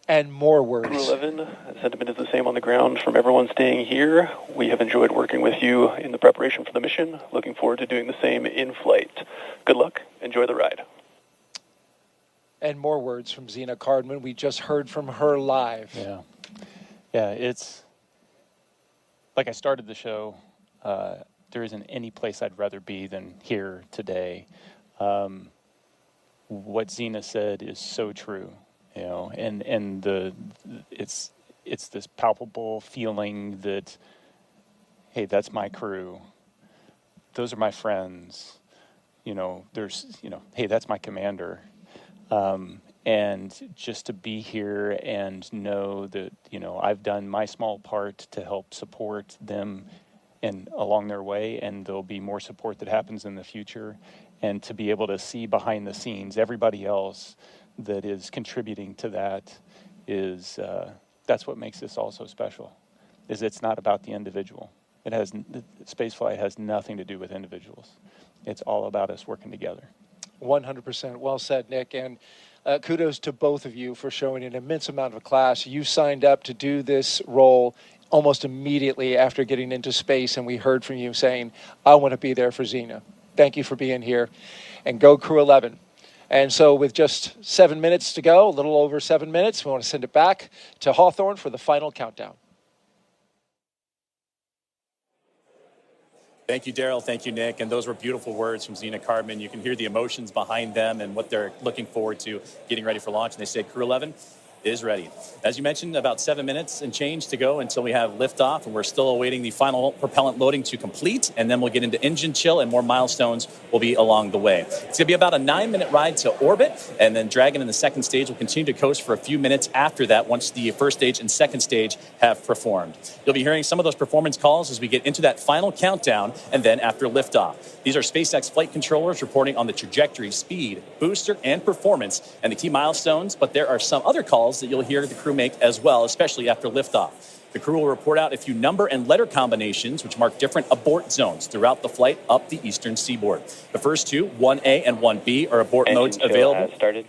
And more words. Crew-11, sentiment is the same on the ground from everyone staying here. We have enjoyed working with you in the preparation for the mission. Looking forward to doing the same in flight. Good luck. Enjoy the ride. And more words from Zena Cardman. We just heard from her live. Yeah, it's like I started the show. There isn't any place I'd rather be than here today. What Zena said is so true, you know, and it's this palpable feeling that, hey, that's my crew. Those are my friends. You know, hey, that's my commander. And just to be here and know that, you know, I've done my small part to help support them and along their way, and there'll be more support that happens in the future. And to be able to see behind the scenes everybody else that is contributing to that is, that's what makes this all so special, is it's not about the individual. Spaceflight has nothing to do with individuals. It's all about us working together. 100%. Well said, Nick. And kudos to both of you for showing an immense amount of class. You signed up to do this role almost immediately after getting into space, and we heard from you saying, I want to be there for Zena. Thank you for being here. And go Crew-11. And so with just 7 minutes to go, a little over 7 minutes, we want to send it back to Hawthorne for the final countdown. Thank you, Daryl. Thank you, Nick. And those were beautiful words from Zena Cardman. You can hear the emotions behind them and what they're looking forward to getting ready for launch. And they say Crew-11 is ready. As you mentioned, about 7 minutes and change to go until we have liftoff, and we're still awaiting the final propellant loading to complete, and then we'll get into engine chill, and more milestones will be along the way. It's going to be about a 9-minute ride to orbit, and then Dragon in the second stage will continue to coast for a few minutes after that once the first stage and second stage have performed. You'll be hearing some of those performance calls as we get into that final countdown, and then after liftoff. These are SpaceX flight controllers reporting on the trajectory, speed, booster, and performance, and the key milestones, but there are some other calls calls that you'll hear the crew make as well, especially after liftoff. The crew will report out a few number and letter combinations which mark different abort zones throughout the flight up the eastern seaboard. The first two, 1A and 1B, are abort modes available. Has started.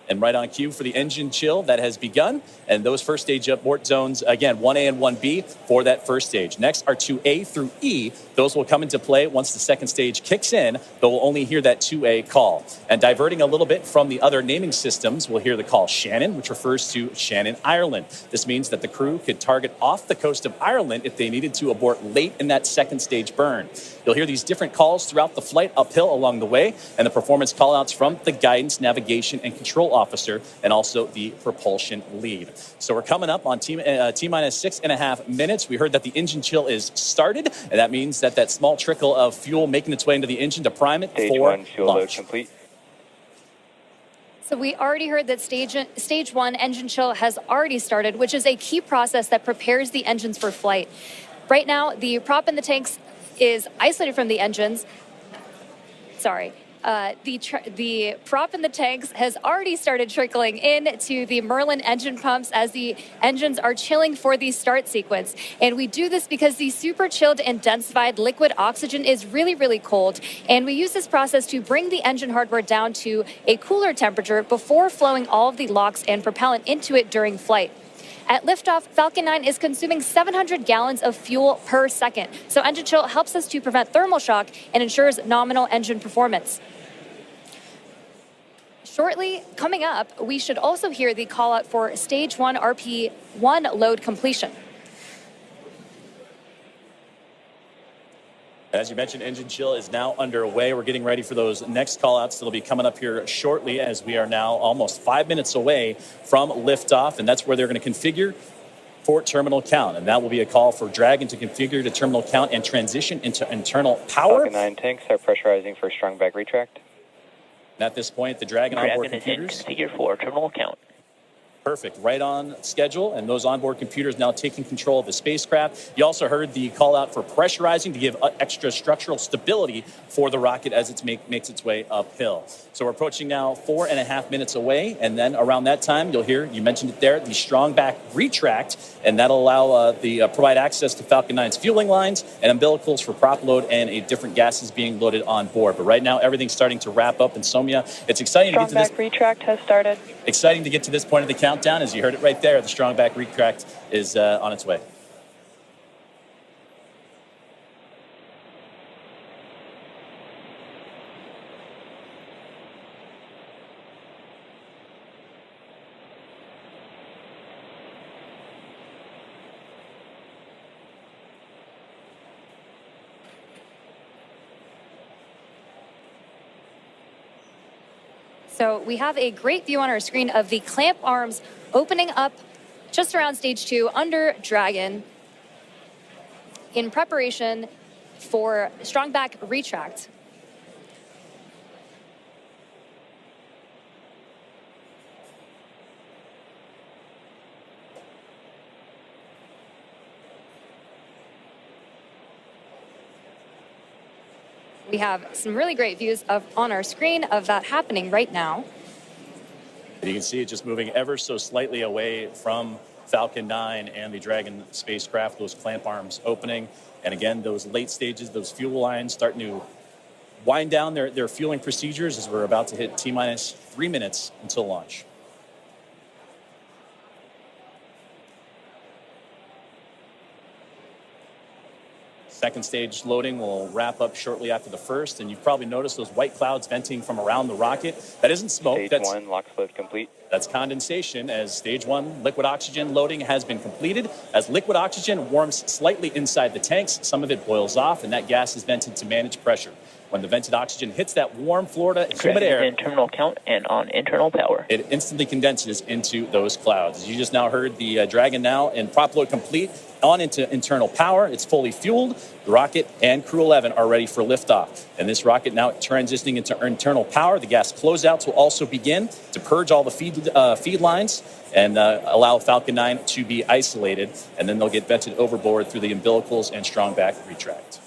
And right on cue for the engine chill that has begun. And those first stage abort zones, again, 1A and 1B for that first stage. Next are 2A through E. Those will come into play once the second stage kicks in, but we'll only hear that 2A call. And diverting a little bit from the other naming systems, we'll hear the call Shannon, which refers to Shannon, Ireland. This means that the crew could target off the coast of Ireland if they needed to abort late in that second stage burn. You'll hear these different calls throughout the flight uphill along the way, and the performance callouts from the guidance, navigation, and control officer, and also the propulsion lead. So we're coming up on T-minus 6.5 minutes. We heard that the engine chill is started, and that means that that small trickle of fuel making its way into the engine to prime it Stage for 1 fuel load launch. complete. So we already heard that stage 1 engine chill has already started, which is a key process that prepares the engines for flight. Right now, the prop in the tanks is isolated from the engines. Sorry. The prop in the tanks has already started trickling in to the Merlin engine pumps as the engines are chilling for the start sequence. And we do this because the super chilled and densified liquid oxygen is really, really cold. And we use this process to bring the engine hardware down to a cooler temperature before flowing all of the LOX and propellant into it during flight. At liftoff, Falcon 9 is consuming 700 gallons of fuel per second. So engine chill helps us to prevent thermal shock and ensures nominal engine performance. Shortly, coming up, we should also hear the call out for stage 1 RP1 load completion. As you mentioned, engine chill is now underway. We're getting ready for those next call-outs that'll be coming up here shortly, as we are now almost 5 minutes away from liftoff, and that's where they're going to configure for terminal count. And that will be a call for Dragon to configure to terminal count and transition into internal power. Falcon 9 tanks are pressurizing for strong back retract. And at this point, the Dragon onboard computers configured for terminal count. Perfect, right on schedule, and those onboard computers now taking control of the spacecraft. You also heard the call out for pressurizing to give extra structural stability for the rocket as it makes its way uphill. So we're approaching now 4.5 minutes away, and then around that time, you'll hear, you mentioned it there, the strong back retract, and that'll allow provide access to Falcon 9's fueling lines and umbilicals for prop load and different gases being loaded on board. But right now, everything's starting to wrap up in Somia. It's exciting to get to this. Strong back retract has started. Exciting to get to this point of the countdown. As you heard it right there, the strong back retract is on its way. So we have a great view on our screen of the clamp arms opening up just around stage 2 under Dragon in preparation for strong back retract. We have some really great views on our screen of that happening right now. And you can see it just moving ever so slightly away from Falcon 9 and the Dragon spacecraft, those clamp arms opening. And again, those late stages, those fuel lines starting to wind down their fueling procedures as we're about to hit T-minus 3 minutes until launch. Second stage loading will wrap up shortly after the first, and you've probably noticed those white clouds venting from around the rocket. That isn't smoke. Stage 1 LOX load complete. That's condensation, as stage 1 liquid oxygen loading has been completed. As liquid oxygen warms slightly inside the tanks, some of it boils off, and that gas is vented to manage pressure. When the vented oxygen hits that warm Florida humid air, in terminal count and on internal power, it instantly condenses into those clouds. As you just now heard, the Dragon now in prop load complete, on into internal power. It's fully fueled. The rocket and Crew-11 are ready for liftoff. And this rocket now transitioning into internal power. The gas closeouts will also begin to purge all the feed lines and allow Falcon 9 to be isolated. And then they'll get vented overboard through the umbilicals and strong back retract.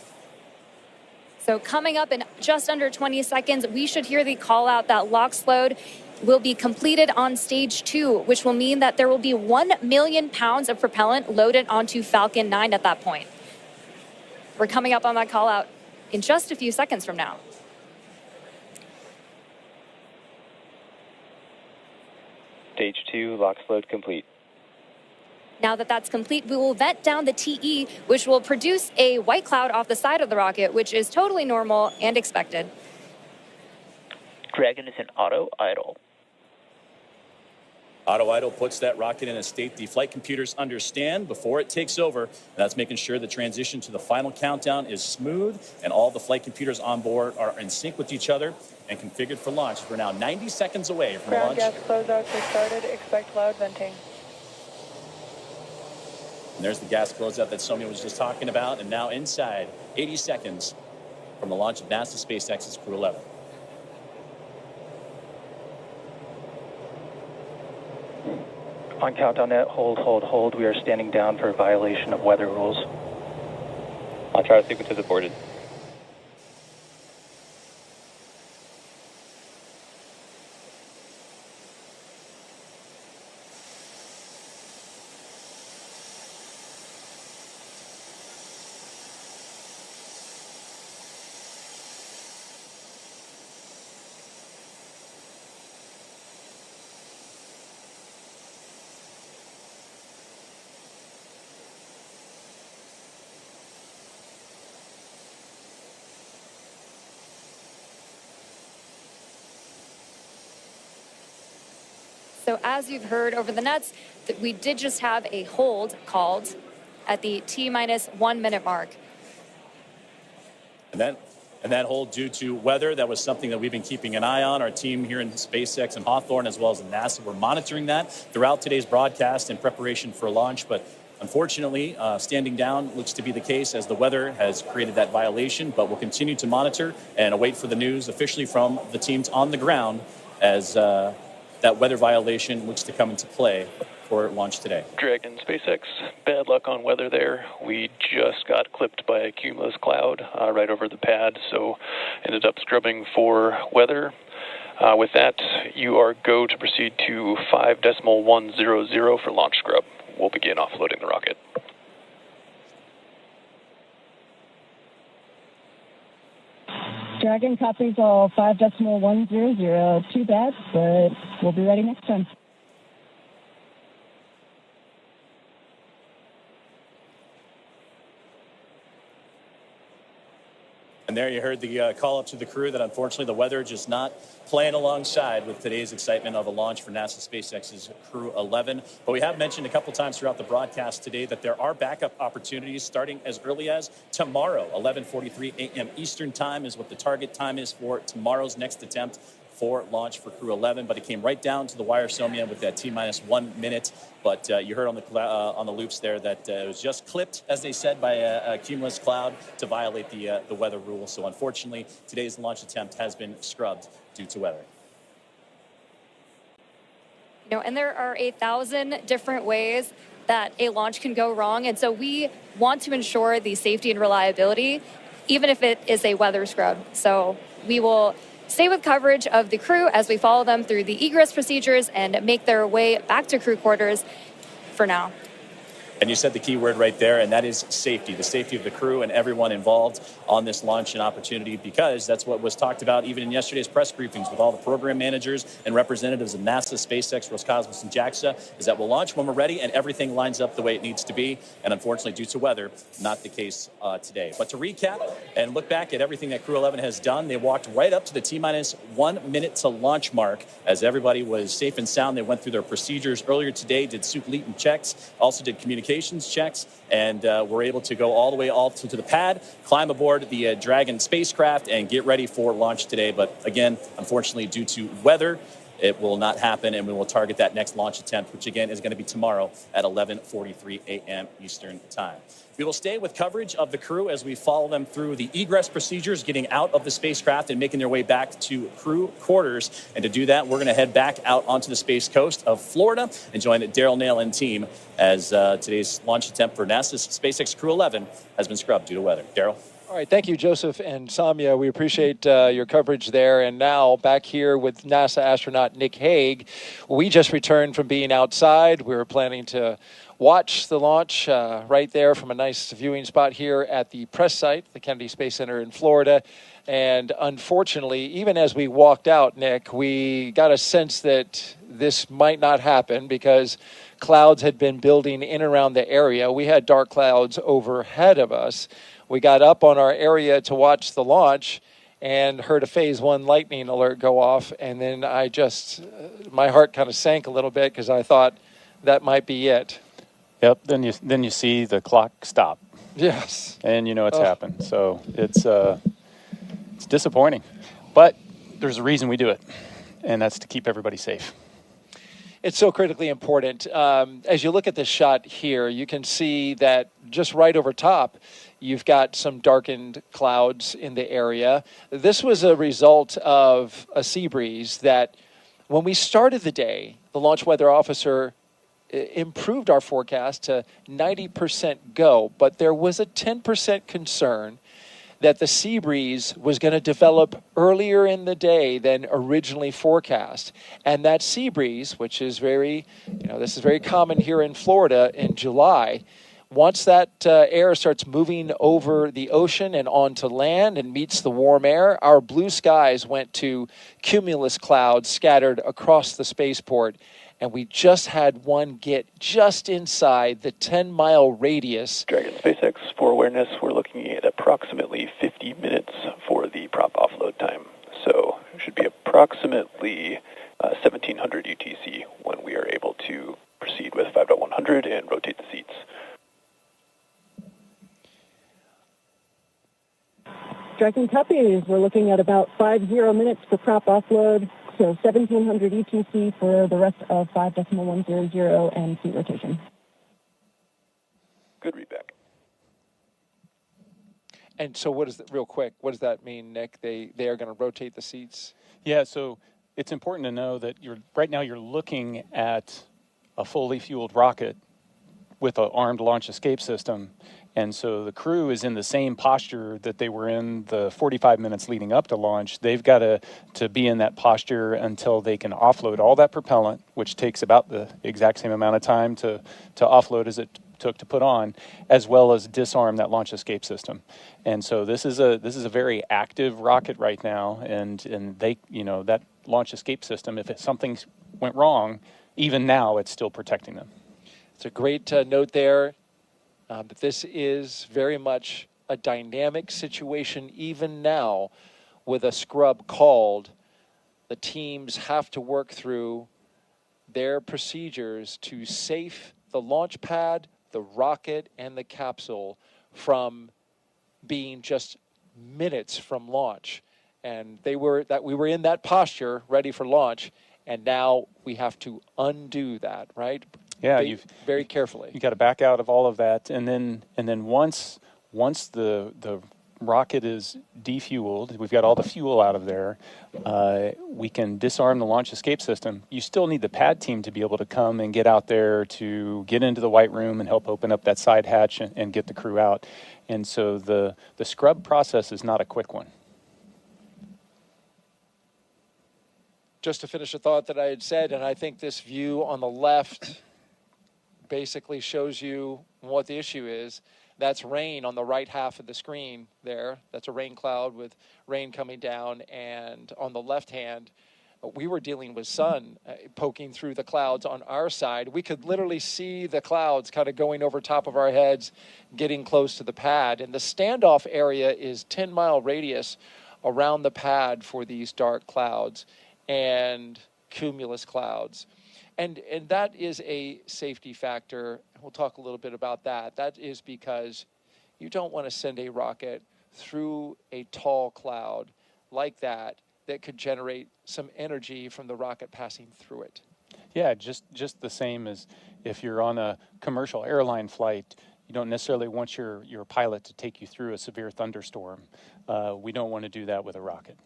So coming up in just under 20 seconds, we should hear the call out that LOX load will be completed on stage 2, which will mean that there will be 1 million pounds of propellant loaded onto Falcon 9 at that point. We're coming up on that call out in just a few seconds from now. Stage 2, LOX load complete. Now that that's complete, we will vent down the TE, which will produce a white cloud off the side of the rocket, which is totally normal and expected. Dragon is in auto idle. Auto idle puts that rocket in a state the flight computers understand before it takes over. And that's making sure the transition to the final countdown is smooth and all the flight computers on board are in sync with each other and configured for launch. We're now 90 seconds away from Ground launch. gas closeouts are started. Expect loud venting. And there's the gas closeout that Sonia was just talking about. And now inside 80 seconds from the launch of NASA SpaceX's Crew-11. On countdown net, hold. We are standing down for a violation of weather rules. Launch route sequence is aborted. So as you've heard over the nets, we did just have a hold called at the T-1 minute mark. And that hold due to weather, that was something that we've been keeping an eye on. Our team here in SpaceX and Hawthorne, as well as NASA, we're monitoring that throughout today's broadcast in preparation for launch. But unfortunately, standing down looks to be the case as the weather has created that violation. But we'll continue to monitor and await for the news officially from the teams on the ground as that weather violation looks to come into play for launch today. Dragon, SpaceX, bad luck on weather there. We just got clipped by a cumulus cloud right over the pad, so ended up scrubbing for weather. With that, you are go to proceed to 5.100 for launch scrub. We'll begin offloading the rocket. Dragon copies all 5.100. Too bad, but we'll be ready next time. And there you heard the call up to the crew that unfortunately the weather just not playing alongside with today's excitement of a launch for NASA SpaceX's Crew-11. But we have mentioned a couple times throughout the broadcast today that there are backup opportunities starting as early as tomorrow. 11:43 a.m. Eastern time is what the target time is for tomorrow's next attempt for launch for Crew-11, but it came right down to the wire, Somia, with that T-1 minute. But you heard on the loops there that it was just clipped, as they said, by a cumulus cloud to violate the weather rule. So unfortunately, today's launch attempt has been scrubbed due to weather. You know, and there are 1,000 different ways that a launch can go wrong, and so we want to ensure the safety and reliability, even if it is a weather scrub. So we will stay with coverage of the crew as we follow them through the egress procedures and make their way back to crew quarters for now. And you said the key word right there, and that is safety, the safety of the crew and everyone involved on this launch and opportunity, because that's what was talked about even in yesterday's press briefings with all the program managers and representatives of NASA, SpaceX, Roscosmos, and JAXA, is that we'll launch when we're ready and everything lines up the way it needs to be. And unfortunately, due to weather, not the case today. But to recap and look back at everything that Crew-11 has done, they walked right up to the T-1 minute to launch mark as everybody was safe and sound. They went through their procedures earlier today, did super-latent checks, also did communications checks, and were able to go all the way to the pad, climb aboard the Dragon spacecraft, and get ready for launch today. But again, unfortunately, due to weather, it will not happen, and we will target that next launch attempt, which again is going to be tomorrow at 11:43 a.m. Eastern time. We will stay with coverage of the crew as we follow them through the egress procedures, getting out of the spacecraft and making their way back to crew quarters. And to do that, we're going to head back out onto the space coast of Florida and join Daryl Nail and team as today's launch attempt for NASA's SpaceX Crew-11 has been scrubbed due to weather. Daryl? All right, thank you, Joseph and Samia. We appreciate your coverage there. And now back here with NASA astronaut Nick Hague. We just returned from being outside. We were planning to watch the launch right there from a nice viewing spot here at the press site, the Kennedy Space Center in Florida. And unfortunately, even as we walked out, Nick, we got a sense that this might not happen because clouds had been building in and around the area. We had dark clouds overhead of us. We got up on our area to watch the launch and heard a Phase 1 lightning alert go off. And then my heart kind of sank a little bit because I thought that might be it. Yep, then you see the clock stop. Yes. And you know it's happened. So it's disappointing. But there's a reason we do it, and that's to keep everybody safe. It's so critically important. As you look at this shot here, you can see that just right over top, you've got some darkened clouds in the area. This was a result of a sea breeze that when we started the day, the launch weather officer improved our forecast to 90% go, but there was a 10% concern that the sea breeze was going to develop earlier in the day than originally forecast. And that sea breeze, which is this is very common here in Florida in July, once that air starts moving over the ocean and onto land and meets the warm air, our blue skies went to cumulus clouds scattered across the spaceport. And we just had one get just inside the 10-mile radius. Dragon SpaceX, for awareness, we're looking at approximately 50 minutes for the prop offload time. So it should be approximately 1700 UTC when we are able to proceed with 5.100 and rotate the seats. Dragon copies, we're looking at about 50 minutes for prop offload. So 1700 UTC for the rest of 5.100 and seat rotation. Good readback. And so real quick, what does that mean, Nick? They are going to rotate the seats? Yeah, so it's important to know that right now you're looking at a fully fueled rocket with an armed launch escape system. And so the crew is in the same posture that they were in the 45 minutes leading up to launch. They've got to be in that posture until they can offload all that propellant, which takes about the exact same amount of time to offload as it took to put on, as well as disarm that launch escape system. And so this is a very active rocket right now, and they, that launch escape system, if something went wrong, even now it's still protecting them. It's a great note there. But this is very much a dynamic situation even now with a scrub called. The teams have to work through their procedures to safe the launch pad, the rocket, and the capsule from being just minutes from launch. And we were in that posture ready for launch, and now we have to undo that, right? Yeah, very carefully. You got to back out of all of that, and then once the rocket is defueled, we've got all the fuel out of there. We can disarm the launch escape system. You still need the pad team to be able to come and get out there to get into the white room and help open up that side hatch and get the crew out. And so the scrub process is not a quick one. Just to finish a thought that I had said, and I think this view on the left basically shows you what the issue is. That's rain on the right half of the screen there. That's a rain cloud with rain coming down. And on the left hand, we were dealing with sun poking through the clouds on our side. We could literally see the clouds kind of going over top of our heads, getting close to the pad. And the standoff area is 10-mile radius around the pad for these dark clouds and cumulus clouds. And that is a safety factor. We'll talk a little bit about that. That is because you don't want to send a rocket through a tall cloud like that could generate some energy from the rocket passing through it. Yeah, just the same as if you're on a commercial airline flight, you don't necessarily want your pilot to take you through a severe thunderstorm. We don't want to do that with a rocket.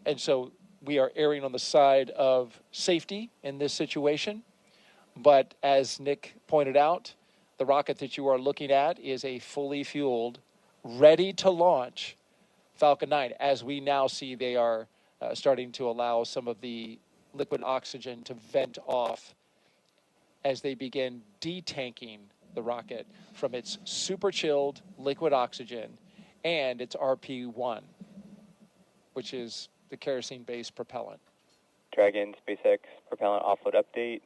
And so we are erring on the side of safety in this situation. But as Nick pointed out, The rocket that you are looking at is a fully fueled, ready to launch Falcon 9. As we now see, they are starting to allow some of the liquid oxygen to vent off as they begin detanking the rocket from its super chilled liquid oxygen and its RP-1, which is the kerosene-based propellant. Dragon SpaceX propellant offload update,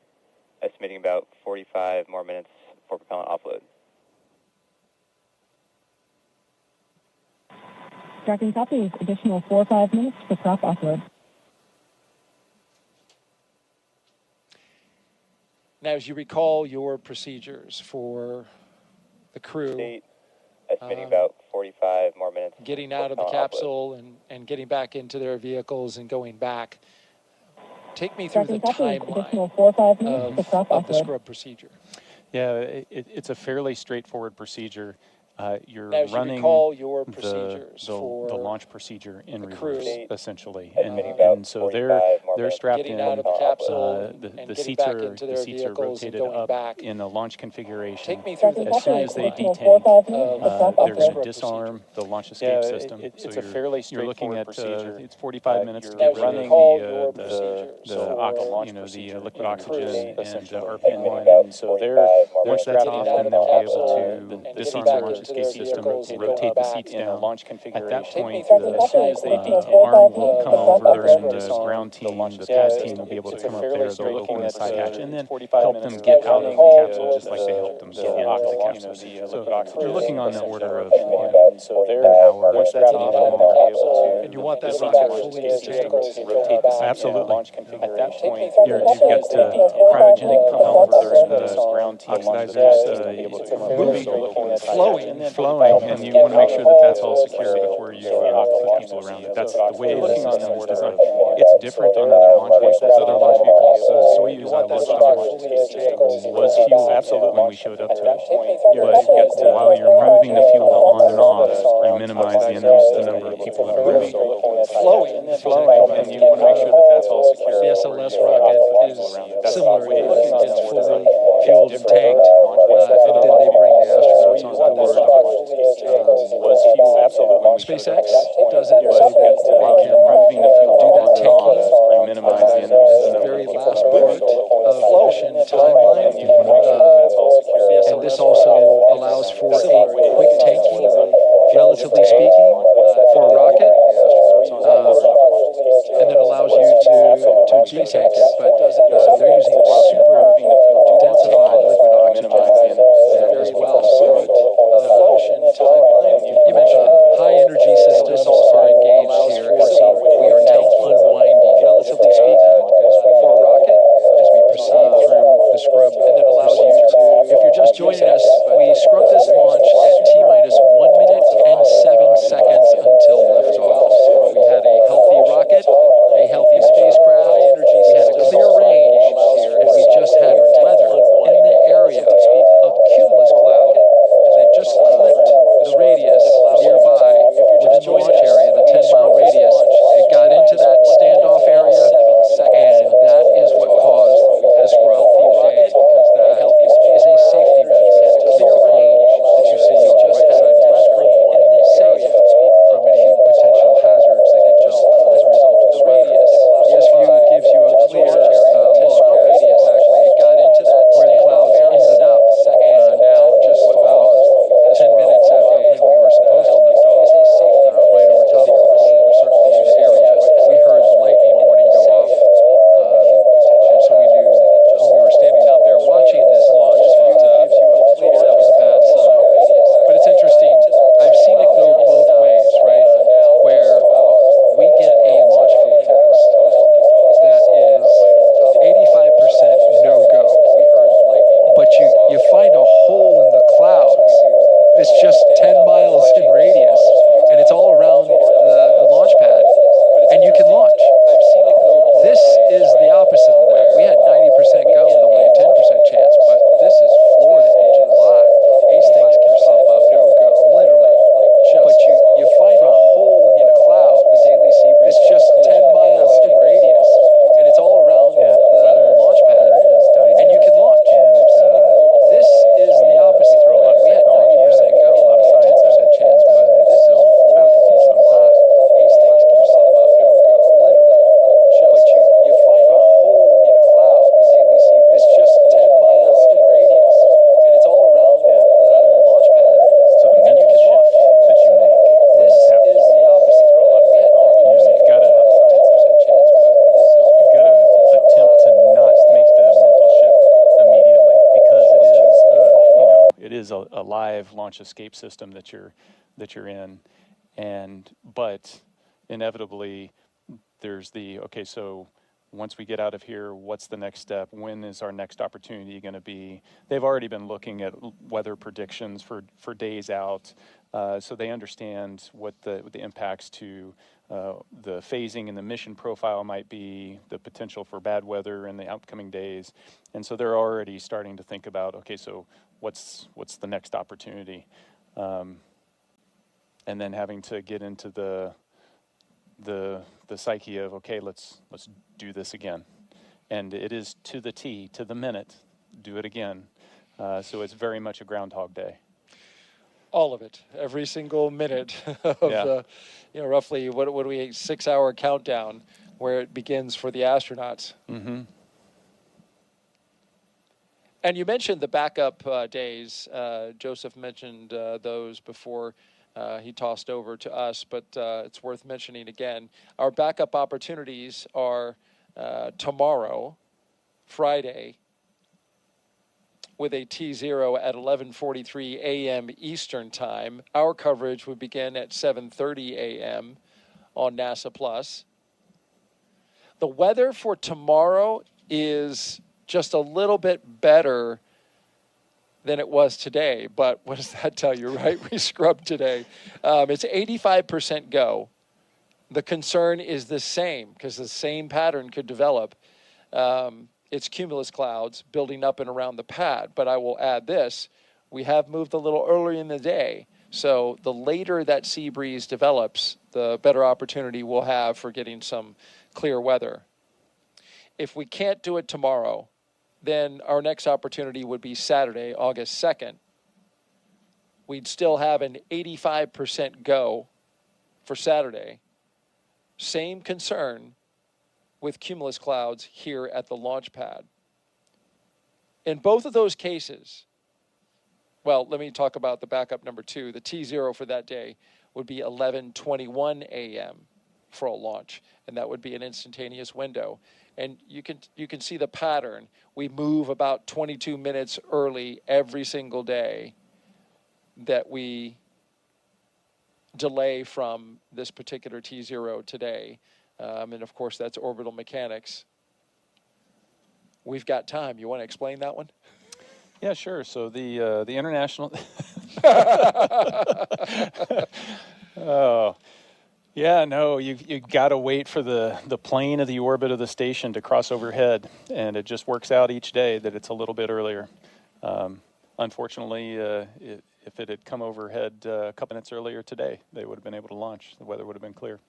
estimating about 45 more minutes for propellant offload. Dragon copies, additional 4 or 5 minutes for prop offload. Now, as you recall your procedures for the crew, estimating about 45 more minutes. Getting out of the capsule and getting back into their vehicles and going back. Take me through the timeline 4 or 5 minutes of the scrub procedure. Yeah, it's a fairly straightforward procedure. You're Now, as you running recall your the procedures for launch procedure in the reverse, crew, essentially, and so they're strapped getting in. out of the capsule The seats back are into their vehicles and rotated going up back. in a launch configuration. Take me through the As soon as they timeline detank, of they're going scrub to disarm the launch escape Yeah, system. it's so a fairly you're looking straightforward at procedure. it's 45 minutes to You're get rid running of the liquid oxygen and RP-1. And So once that's off, then they'll be able to disarm the launch escape system, rotate the seats down. At that point, as soon as they arm will come over, and the ground team, the pad team will be able to come up there. They'll open the side hatch and then help them get out of the capsule, just like they helped them get into the capsule. So you're looking on the order of an hour. Once that's off, then they'll be able to. And you want that rocket fully detanked? Absolutely. At that point, you've got cryogenic pump and the oxidizers flowing, and you want to make sure that that's all secure before you put people around it. That's the way the system is designed. It's different on other launch vehicles. Other launch vehicles, Soyuz I launched on was fuel when we showed up to it. But while you're moving the fuel on and off, you minimize the number of people that are moving. Flowing, and you want to make sure that that's all secure. The SLS rocket is similar. It's fully fueled and tanked, and then they bring the astronauts on board. SpaceX does it so that they can do that tanking. The very last part of the mission timeline. And this also allows for a quick tanking, relatively speaking, for a rocket. And then allows you to detank it, but they're using super densified liquid oxygen as well. So mission timeline, you mentioned high energy systems are engaged here, so we are now unwinding, relatively speaking, for a rocket as we proceed through the scrub, and it allows you to, if you're just joining us, we scrubbed this launch at T-minus 1 minute and 7 seconds until liftoff. We had a healthy rocket, a healthy spacecraft, we had a clear range, and we just had weather in the area of a live launch escape system that you're in, but inevitably there's okay, so once we get out of here, what's the next step? When is our next opportunity going to be? They've already been looking at weather predictions for days out, so they understand what the impacts to the phasing and the mission profile might be, the potential for bad weather in the upcoming days, and so they're already starting to think about, okay, so what's the next opportunity, and then having to get into the psyche of, okay, let's do this again, and it is to the T, to the minute, do it again. So it's very much a Groundhog Day. All of it, every single minute of the, roughly what do we 6-hour countdown where it begins for the astronauts. Mm-hmm. And you mentioned the backup days. Joseph mentioned those before. He tossed over to us, but it's worth mentioning again. Our backup opportunities are tomorrow, Friday, with a T0 at 11:43 a.m. Eastern Time. Our coverage would begin at 7:30 a.m. on NASA Plus. The weather for tomorrow is just a little bit better than it was today, but what does that tell you, right? We scrubbed today. It's 85% go. The concern is the same, because the same pattern could develop. It's cumulus clouds building up and around the pad, but I will add this. We have moved a little earlier in the day, so the later that sea breeze develops, the better opportunity we'll have for getting some clear weather. If we can't do it tomorrow, then our next opportunity would be Saturday, August 2nd. We'd still have an 85% go for Saturday. Same concern with cumulus clouds here at the launch pad. In both of those cases, well, let me talk about the backup number 2. The T0 for that day would be 11:21 a.m. for a launch, and that would be an instantaneous window. And you can see the pattern. We move about 22 minutes early every single day that we delay from this particular T0 today. And of course, that's orbital mechanics. We've got time. You want to explain that one? Yeah, sure. So the international. Oh. Yeah, no, you got to wait for the plane of the orbit of the station to cross overhead, and it just works out each day that it's a little bit earlier. Unfortunately, if it had come overhead a couple minutes earlier today, they would have been able to launch. The weather would have been clear.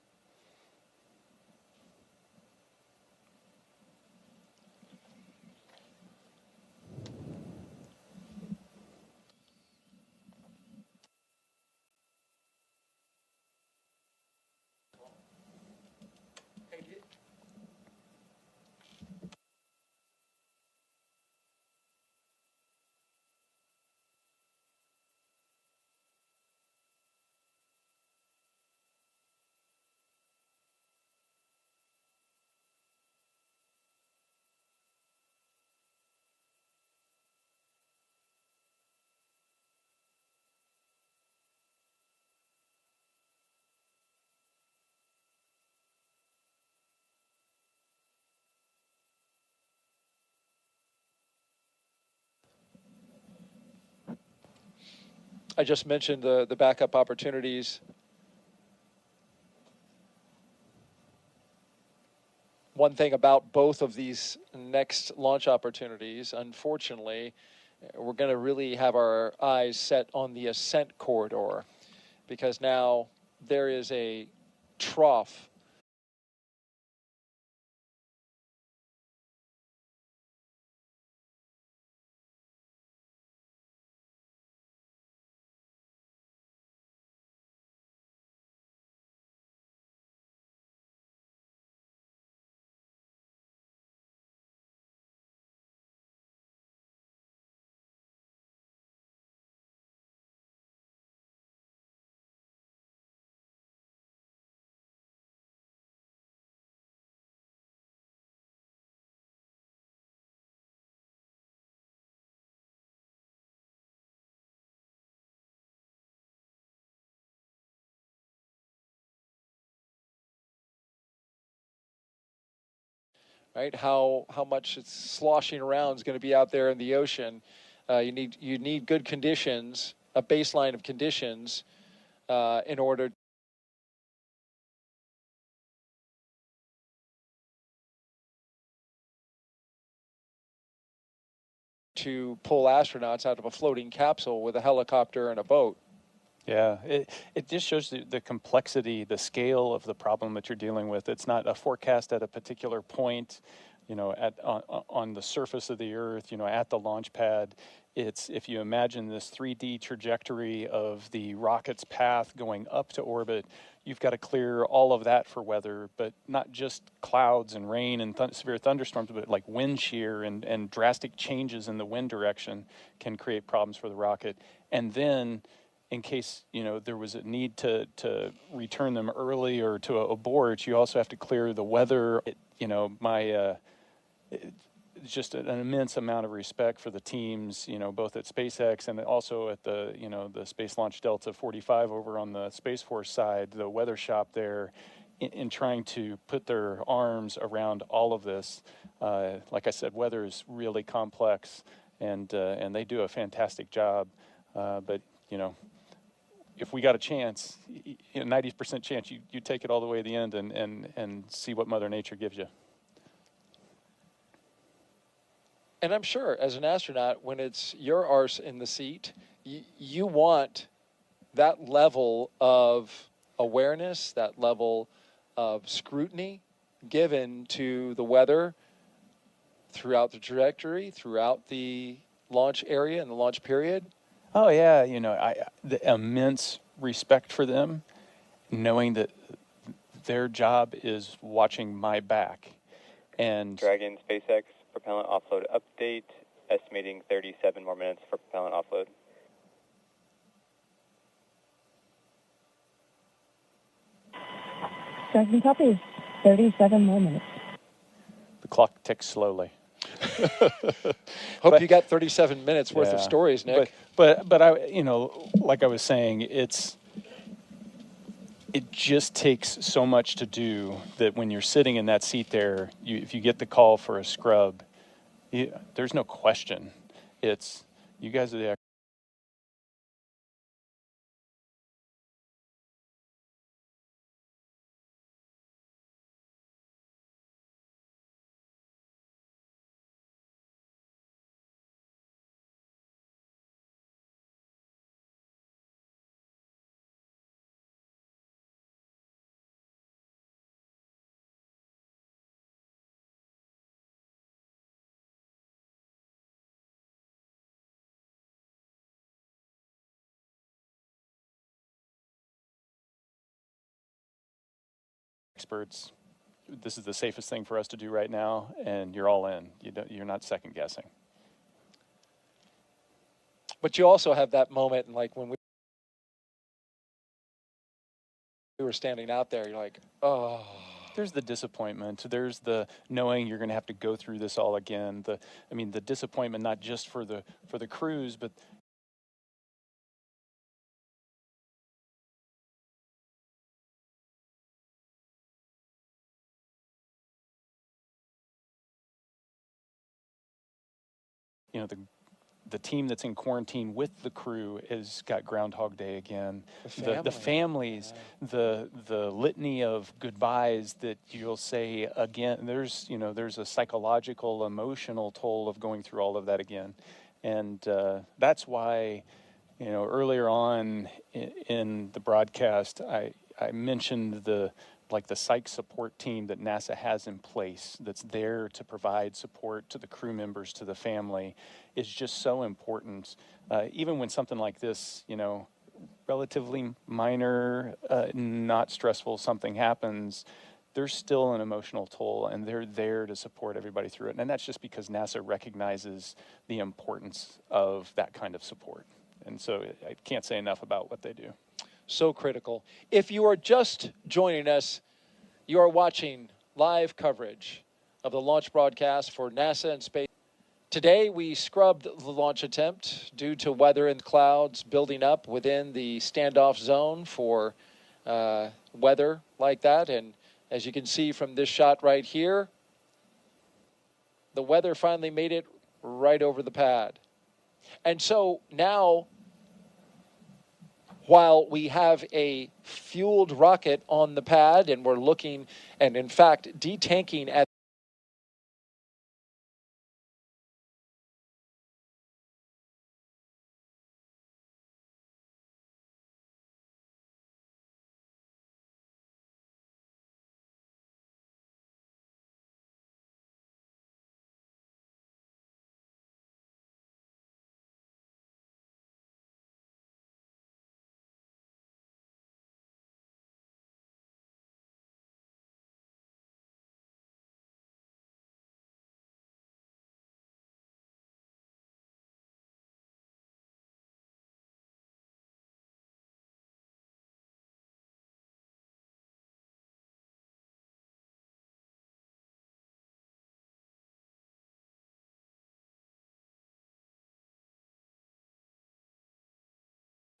I just mentioned the backup opportunities. One thing about both of these next launch opportunities, unfortunately, we're going to really have our eyes set on the ascent corridor, because now there is a trough right? How much it's sloshing around is going to be out there in the ocean. You need good conditions, a baseline of conditions, in order to pull astronauts out of a floating capsule with a helicopter and a boat. Yeah, it just shows the complexity, the scale of the problem that you're dealing with. It's not a forecast at a particular point, on the surface of the Earth, at the launch pad. It's, if you imagine this 3D trajectory of the rocket's path going up to orbit, you've got to clear all of that for weather, but not just clouds and rain and severe thunderstorms, but like wind shear and drastic changes in the wind direction can create problems for the rocket. And then, in case there was a need to return them early or to abort, you also have to clear the weather. Just an immense amount of respect for the teams, both at SpaceX and also at the the Space Launch Delta 45 over on the Space Force side, the weather shop there, in trying to put their arms around all of this. Like I said, weather is really complex, and they do a fantastic job. But if we got a chance, 90% chance, you take it all the way to the end and see what Mother Nature gives you. And I'm sure, as an astronaut, when it's your arse in the seat, you want that level of awareness, that level of scrutiny given to the weather throughout the trajectory, throughout the launch area and the launch period. Oh yeah, the immense respect for them, knowing that their job is watching my back. And Dragon SpaceX propellant offload update, estimating 37 more minutes for propellant offload. Dragon copy. 37 more minutes. The clock ticks slowly. Hope you got 37 minutes worth of stories, Nick. But I, like I was saying, it just takes so much to do that when you're sitting in that seat there, if you get the call for a scrub, there's no question. It's, you guys are the experts. This is the safest thing for us to do right now, and you're all in. You're not second guessing. But you also have that moment, like when we were standing out there, you're like, oh. There's the disappointment. There's the knowing you're going to have to go through this all again. The disappointment not just for the crews, but the team that's in quarantine with the crew has got Groundhog Day again. The families, the litany of goodbyes that you'll say again. There's a psychological, emotional toll of going through all of that again, and that's why earlier on in the broadcast I mentioned the psych support team that NASA has in place that's there to provide support to the crew members, to the family, is just so important. Even when something like this, relatively minor, not stressful something happens, there's still an emotional toll, and they're there to support everybody through it. And that's just because NASA recognizes the importance of that kind of support. And so I can't say enough about what they do. So critical. If you are just joining us, you are watching live coverage of the launch broadcast for NASA and Space. Today, we scrubbed the launch attempt due to weather and clouds building up within the standoff zone for weather like that. And as you can see from this shot right here, the weather finally made it right over the pad. And so now, while we have a fueled rocket on the pad and we're looking and in fact detanking at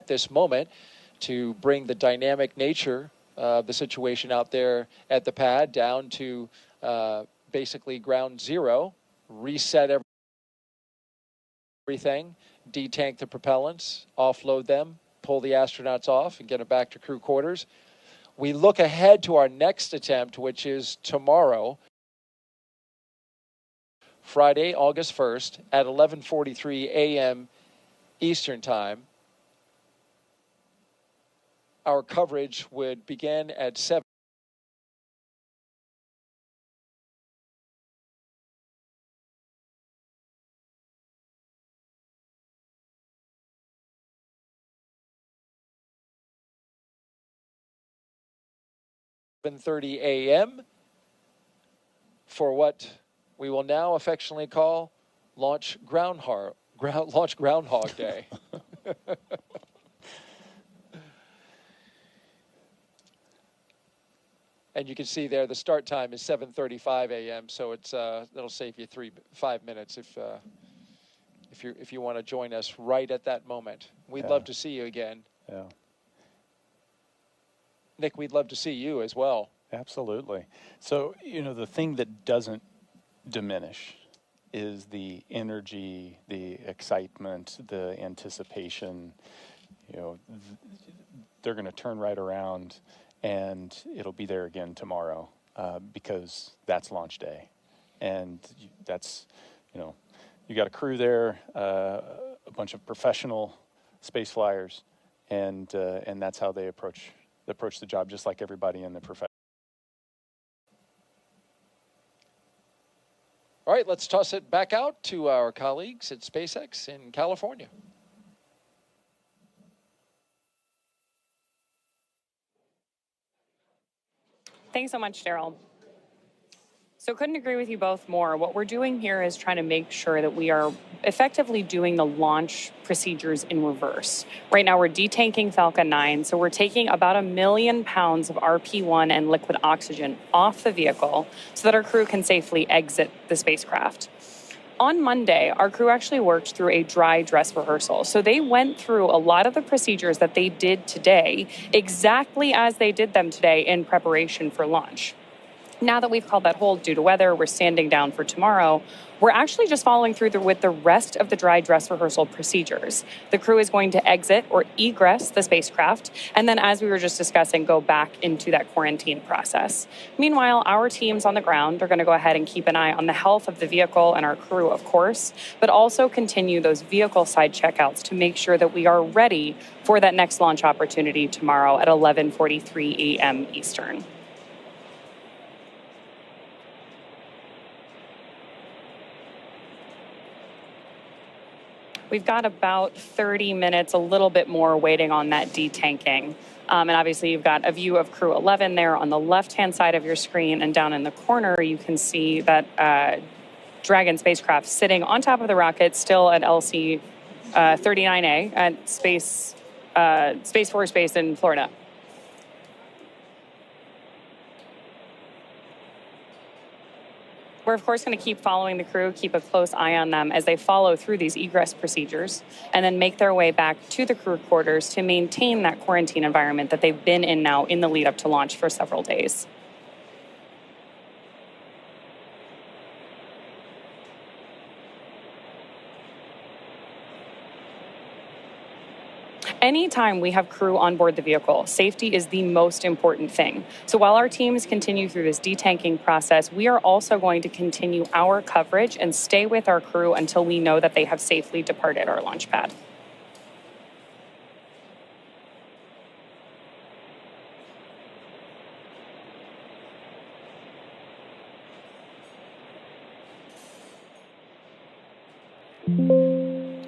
this moment to bring the dynamic nature of the situation out there at the pad down to basically ground zero, reset everything, detank the propellants, offload them, pull the astronauts off, and get them back to crew quarters. We look ahead to our next attempt, which is tomorrow, Friday, August 1st at 11:43 a.m. Eastern Time. Our coverage would begin at 7:30 a.m. for what we will now affectionately call Launch Groundhog Day. And you can see there the start time is 7:35 a.m. So it's that'll save you 5 minutes if you want to join us right at that moment. We'd love to see you again. Yeah. Nick, we'd love to see you as well. Absolutely. So, you know, the thing that doesn't diminish is the energy, the excitement, the anticipation. You know, they're going to turn right around and it'll be there again tomorrow because that's launch day. And that's, you know, you got a crew there, a bunch of professional space flyers, and that's how they approach the job, just like everybody in the profession. All right, let's toss it back out to our colleagues at SpaceX in California. Thanks so much, Daryl. So couldn't agree with you both more. What we're doing here is trying to make sure that we are effectively doing the launch procedures in reverse. Right now we're detanking Falcon 9, so we're taking about 1 million pounds of RP-1 and liquid oxygen off the vehicle so that our crew can safely exit the spacecraft. On Monday, our crew actually worked through a dry dress rehearsal. So they went through a lot of the procedures that they did today exactly as they did them today in preparation for launch. Now that we've called that hold due to weather, we're standing down for tomorrow. We're actually just following through with the rest of the dry dress rehearsal procedures. The crew is going to exit or egress the spacecraft, and then, as we were just discussing, go back into that quarantine process. Meanwhile, our teams on the ground are going to go ahead and keep an eye on the health of the vehicle and our crew, of course, but also continue those vehicle side checkouts to make sure that we are ready for that next launch opportunity tomorrow at 11:43 a.m. Eastern. We've got about 30 minutes, a little bit more, waiting on that detanking. And obviously, you've got a view of Crew-11 there on the left-hand side of your screen. And down in the corner, you can see that Dragon spacecraft sitting on top of the rocket, still at LC 39A at Space Force Base in Florida. We're, of course, going to keep following the crew, keep a close eye on them as they follow through these egress procedures and then make their way back to the crew quarters to maintain that quarantine environment that they've been in now in the lead up to launch for several days. Anytime we have crew on board the vehicle, safety is the most important thing. So while our teams continue through this detanking process, we are also going to continue our coverage and stay with our crew until we know that they have safely departed our launch pad.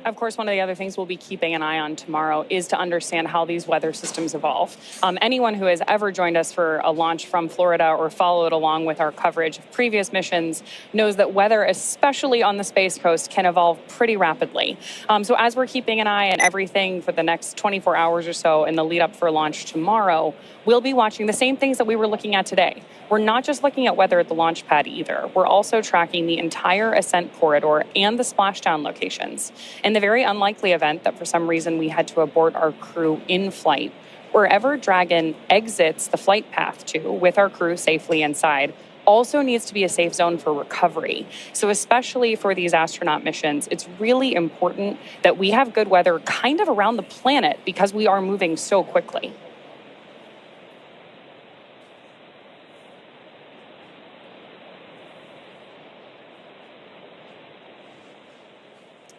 Of course, one of the other things we'll be keeping an eye on tomorrow is to understand how these weather systems evolve. Anyone who has ever joined us for a launch from Florida or followed along with our coverage of previous missions knows that weather, especially on the Space Coast, can evolve pretty rapidly. So as we're keeping an eye on everything for the next 24 hours or so in the lead up for launch tomorrow, we'll be watching the same things that we were looking at today. We're not just looking at weather at the launch pad either. We're also tracking the entire ascent corridor and the splashdown locations. In the very unlikely event that for some reason we had to abort our crew in flight, wherever Dragon exits the flight path to with our crew safely inside also needs to be a safe zone for recovery. So especially for these astronaut missions, it's really important that we have good weather kind of around the planet because we are moving so quickly.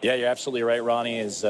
Yeah, you're absolutely right, Ronnie, as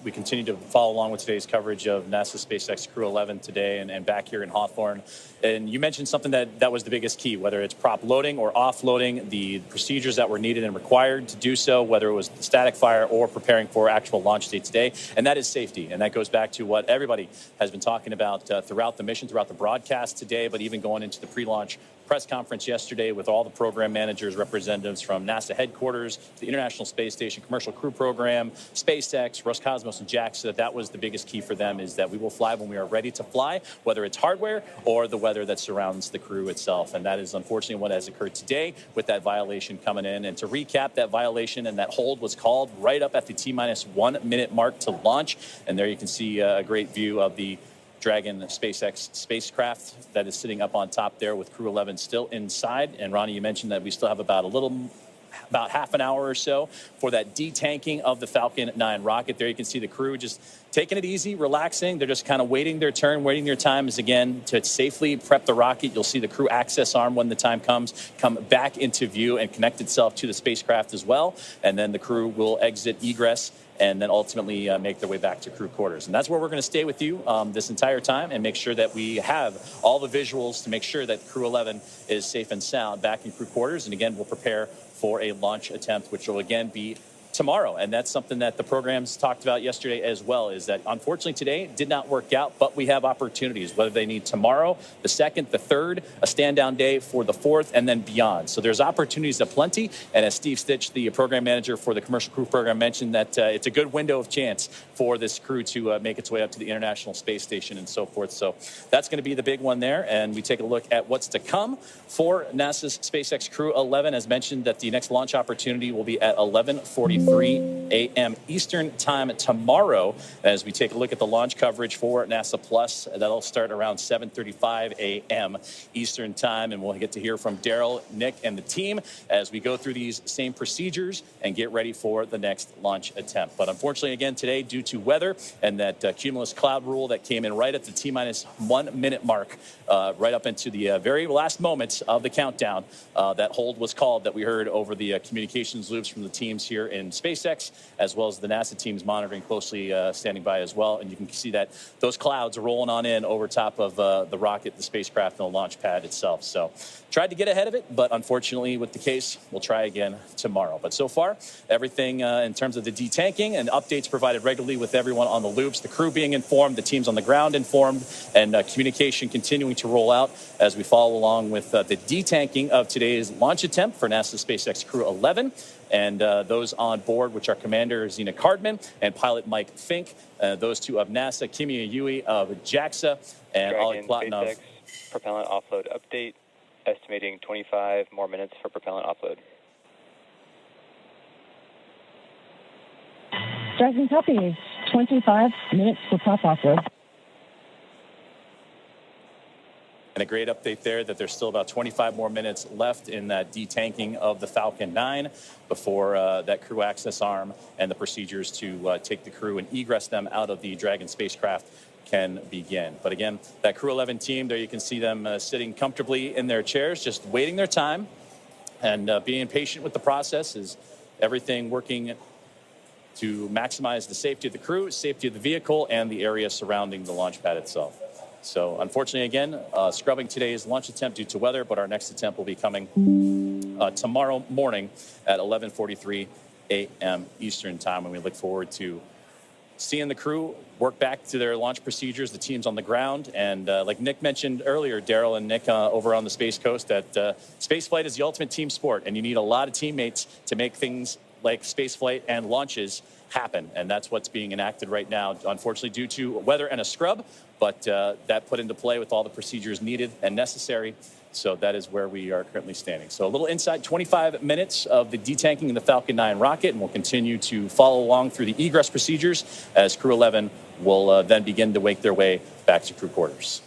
we continue to follow along with today's coverage of NASA SpaceX Crew-11 today and back here in Hawthorne. And you mentioned something that was the biggest key, whether it's prop loading or offloading, the procedures that were needed and required to do so, whether it was the static fire or preparing for actual launch day today. And that is safety. And that goes back to what everybody has been talking about throughout the mission, throughout the broadcast today, but even going into the pre-launch press conference yesterday with all the program managers, representatives from NASA headquarters, the International Space Station Commercial Crew Program, SpaceX, Roscosmos, and JAXA. That was the biggest key for them, is that we will fly when we are ready to fly, whether it's hardware or the weather that surrounds the crew itself. And that is unfortunately what has occurred today with that violation coming in. And to recap, that violation and that hold was called right up at the T-minus 1 minute mark to launch. And there you can see a great view of the Dragon SpaceX spacecraft that is sitting up on top there with Crew-11 still inside. And Ronnie, you mentioned that we still have about half an hour or so for that detanking of the Falcon 9 rocket. There you can see the crew just taking it easy, relaxing. They're just kind of waiting their turn, waiting their time is again to safely prep the rocket. You'll see the crew access arm when the time comes, come back into view and connect itself to the spacecraft as well. And then the crew will exit egress and then ultimately make their way back to crew quarters. And that's where we're going to stay with you this entire time and make sure that we have all the visuals to make sure that Crew-11 is safe and sound back in crew quarters. And again, we'll prepare for a launch attempt, which will again be tomorrow. And that's something that the programs talked about yesterday as well, is that unfortunately today did not work out, but we have opportunities, whether they need tomorrow, the 2nd, the 3rd, a stand down day for the 4th, and then beyond. So there's opportunities aplenty. And as Steve Stitch, the program manager for the commercial crew program, mentioned, that it's a good window of chance for this crew to make its way up to the International Space Station and so forth. So that's going to be the big one there. And we take a look at what's to come for NASA's SpaceX Crew-11. As mentioned, that the next launch opportunity will be at 11:43 a.m. Eastern time tomorrow, as we take a look at the launch coverage for NASA Plus. That'll start around 7:35 a.m. Eastern time, and we'll get to hear from Daryl, Nick, and the team as we go through these same procedures and get ready for the next launch attempt. But unfortunately, again, today, due to weather and that cumulus cloud rule that came in right at the T-minus 1 minute mark, right up into the very last moments of the countdown, that hold was called that we heard over the communications loops from the teams here in SpaceX, as well as the NASA teams monitoring closely, standing by as well. And you can see that those clouds are rolling on in over top of the rocket, the spacecraft, and the launch pad itself. So tried to get ahead of it, but unfortunately with the case, we'll try again tomorrow. But so far, everything in terms of the detanking and updates provided regularly with everyone on the loops, the crew being informed, the teams on the ground informed, and communication continuing to roll out as we follow along with the detanking of today's launch attempt for NASA SpaceX Crew-11. And those on board, which are Commander Zena Cardman and Pilot Mike Fink, those two of NASA, Kimia Yui of JAXA, and Ollie Platonov. SpaceX propellant offload update, estimating 25 more minutes for propellant offload. Dragon copy, 25 minutes for prop offload. And And a great update there that there's still about 25 more minutes left in that detanking of the Falcon 9 before that crew access arm and the procedures to take the crew and egress them out of the Dragon spacecraft can begin. But again, that Crew-11 team, there you can see them sitting comfortably in their chairs, just waiting their time and being patient with the process. Is everything working to maximize the safety of the crew, safety of the vehicle, and the area surrounding the launch pad itself. So unfortunately, again, scrubbing today's launch attempt due to weather, but our next attempt will be coming tomorrow morning at 11:43 a.m. Eastern time, and we look forward to seeing the crew work back to their launch procedures, the teams on the ground. And like Nick mentioned earlier, Daryl and Nick over on the Space Coast, that spaceflight is the ultimate team sport, and you need a lot of teammates to make things like spaceflight and launches happen. And that's what's being enacted right now, unfortunately, due to weather and a scrub, but that put into play with all the procedures needed and necessary. So that is where we are currently standing. So a little insight, 25 minutes of the detanking of the Falcon 9 rocket, and we'll continue to follow along through the egress procedures as Crew-11 will then begin to make their way back to crew quarters.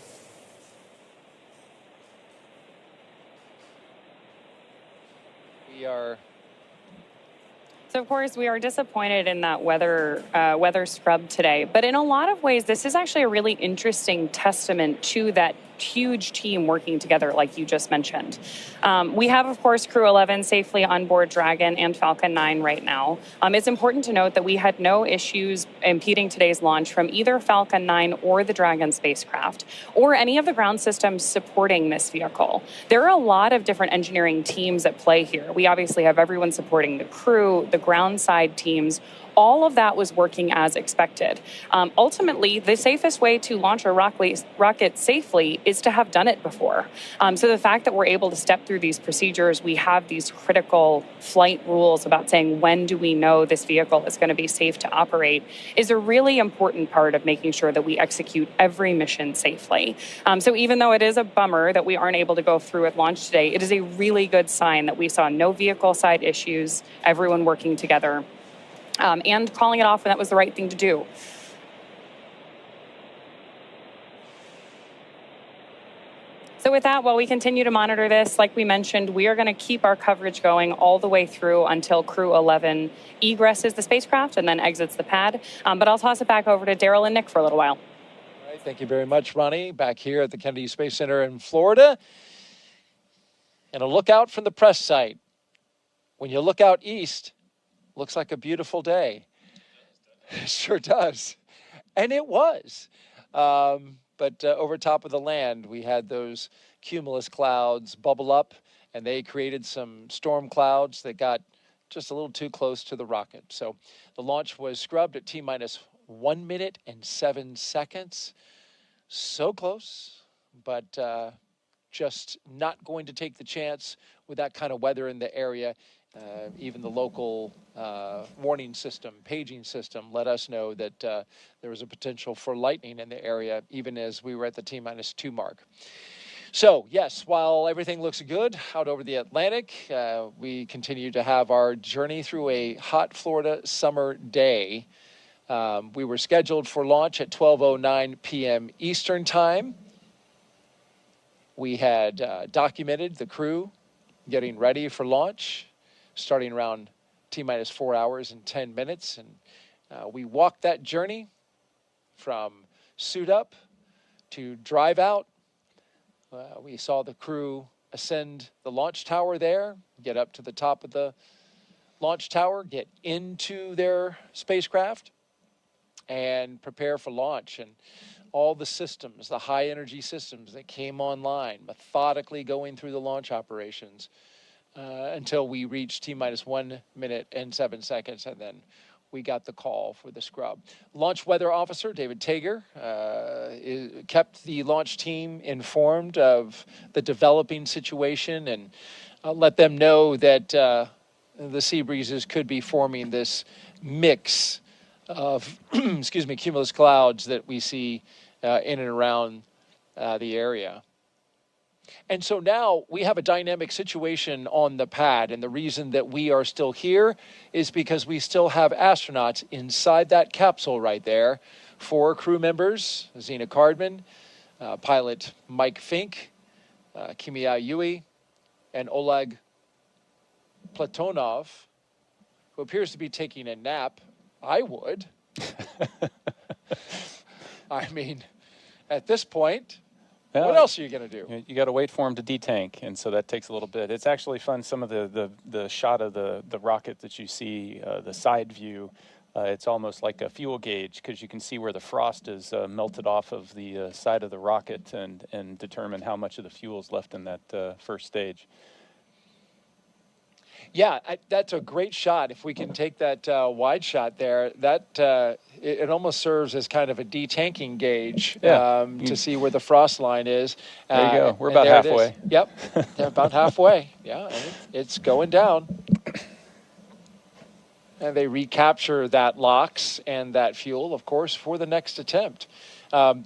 We are... So, of course, we are disappointed in that weather scrub today. But in a lot of ways, this is actually a really interesting testament to that huge team working together, like you just mentioned. We have, of course, Crew-11 safely on board Dragon and Falcon 9 right now. It's important to note that we had no issues impeding today's launch from either Falcon 9 or the Dragon spacecraft, or any of the ground systems supporting this vehicle. There are a lot of different engineering teams at play here. We obviously have everyone supporting the crew, the ground side teams. All of that was working as expected. Ultimately, the safest way to launch a rocket safely is to have done it before. So the fact that we're able to step through these procedures, we have these critical flight rules about saying when do we know this vehicle is going to be safe to operate, is a really important part of making sure that we execute every mission safely. So even though it is a bummer that we aren't able to go through at launch today, it is a really good sign that we saw no vehicle side issues, everyone working together. And calling it off when that was the right thing to do. So with that, while we continue to monitor this, like we mentioned, we are going to keep our coverage going all the way through until Crew-11 egresses the spacecraft and then exits the pad. But I'll toss it back over to Daryl and Nick for a little while. All right, thank you very much, Ronnie. Back here at the Kennedy Space Center in Florida. And a look out from the press site. When you look out east, looks like a beautiful day. It sure does. And it was. But over top of the land, we had those cumulus clouds bubble up, and they created some storm clouds that got just a little too close to the rocket. So the launch was scrubbed at T-minus 1 minute and 7 seconds. So close, but just not going to take the chance with that kind of weather in the area. Even the local warning system, paging system, let us know that there was a potential for lightning in the area, even as we were at the T-minus 2 mark. So, yes, while everything looks good out over the Atlantic, we continue to have our journey through a hot Florida summer day. We were scheduled for launch at 12:09 p.m. Eastern Time. We had documented the crew getting ready for launch, starting around T-minus 4 hours and 10 minutes. And we walked that journey from suit up to drive out. We saw the crew ascend the launch tower there, get up to the top of the launch tower, get into their spacecraft, and prepare for launch. And all the systems, the high energy systems that came online, methodically going through the launch operations, until we reached T-minus 1 minute and 7 seconds, and then we got the call for the scrub. Launch weather officer David Tager kept the launch team informed of the developing situation and let them know that the sea breezes could be forming this mix of cumulus clouds that we see in and around the area. And so now we have a dynamic situation on the pad, and the reason that we are still here is because we still have astronauts inside that capsule right there. 4 crew members, Zena Cardman, pilot Mike Fink, Kimia Yui, and Oleg Platonov, who appears to be taking a nap. I would. I mean, at this point, what else are you going to do? You got to wait for them to detank, and so that takes a little bit. It's actually fun. Some of the shot of the rocket that you see, the side view, it's almost like a fuel gauge because you can see where the frost is melted off of the side of the rocket and determine how much of the fuel is left in that first stage. Yeah, that's a great shot. If we can take that wide shot there, that it almost serves as kind of a detanking gauge to see where the frost line is. There you go. We're about halfway. Yep, they're about halfway. Yeah, and it's going down. And they recapture that LOX and that fuel, of course, for the next attempt.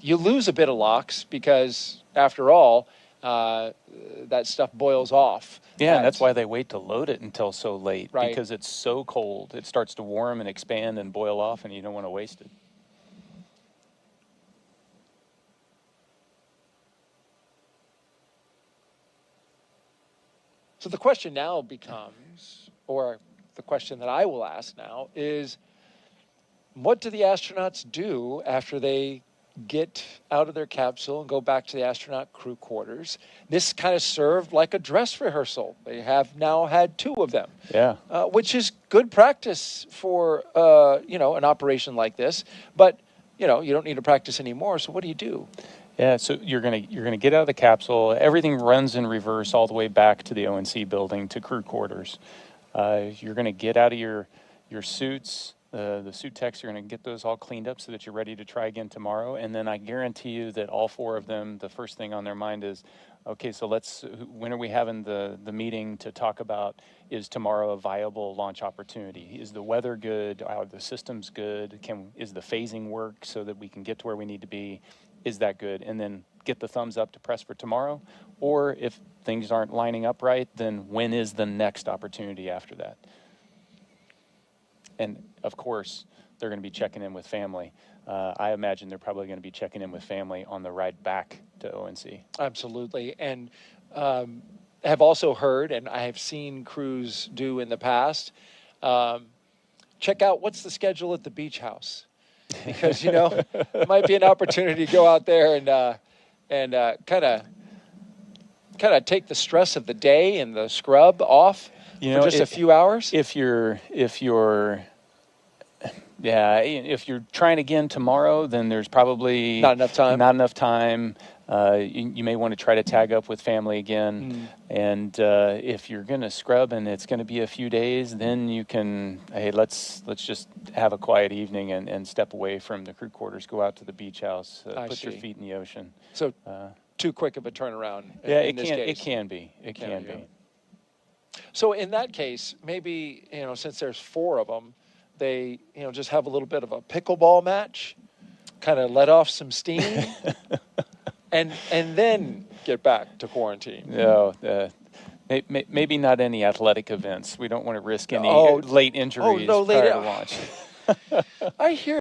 You lose a bit of LOX because, after all, that stuff boils off. Yeah, and that's why they wait to load it until so late, right, because it's so cold. It starts to warm and expand and boil off, and you don't want to waste it. So the question now becomes, or the question that I will ask now is, what do the astronauts do after they get out of their capsule and go back to the astronaut crew quarters? This kind of served like a dress rehearsal. They have now had 2 of them, which is good practice for an operation like this. But you don't need to practice anymore. So what do you do? Yeah, so you're gonna get out of the capsule. Everything runs in reverse all the way back to the ONC building to crew quarters. You're gonna get out of your suits. The suit techs are going to get those all cleaned up so that you're ready to try again tomorrow. And then I guarantee you that all 4 of them, the first thing on their mind is, okay, so when are we having the meeting to talk about, is tomorrow a viable launch opportunity? Is the weather good? Are the systems good? Is the phasing work so that we can get to where we need to be? Is that good? And then get the thumbs up to press for tomorrow. Or if things aren't lining up right, then when is the next opportunity after that? And, of course, they're going to be checking in with family. I imagine they're probably going to be checking in with family on the ride back to ONC. Absolutely. And have also heard, and I have seen crews do in the past, check out what's the schedule at the beach house. Because, it might be an opportunity to go out there and kind of take the stress of the day and the scrub off for just a few hours. If you're trying again tomorrow, then there's probably not enough time. You may want to try to tag up with family again. And if you're going to scrub and it's going to be a few days, then you can, hey, let's just have a quiet evening and step away from the crew quarters, go out to the beach house, put your feet in the ocean. So too quick of a turnaround. It can be. So in that case, maybe, since there's 4 of them, they, just have a little bit of a pickleball match, kind of let off some steam, and then get back to quarantine. No, maybe not any athletic events. We don't want to risk any late injuries prior to launch. I hear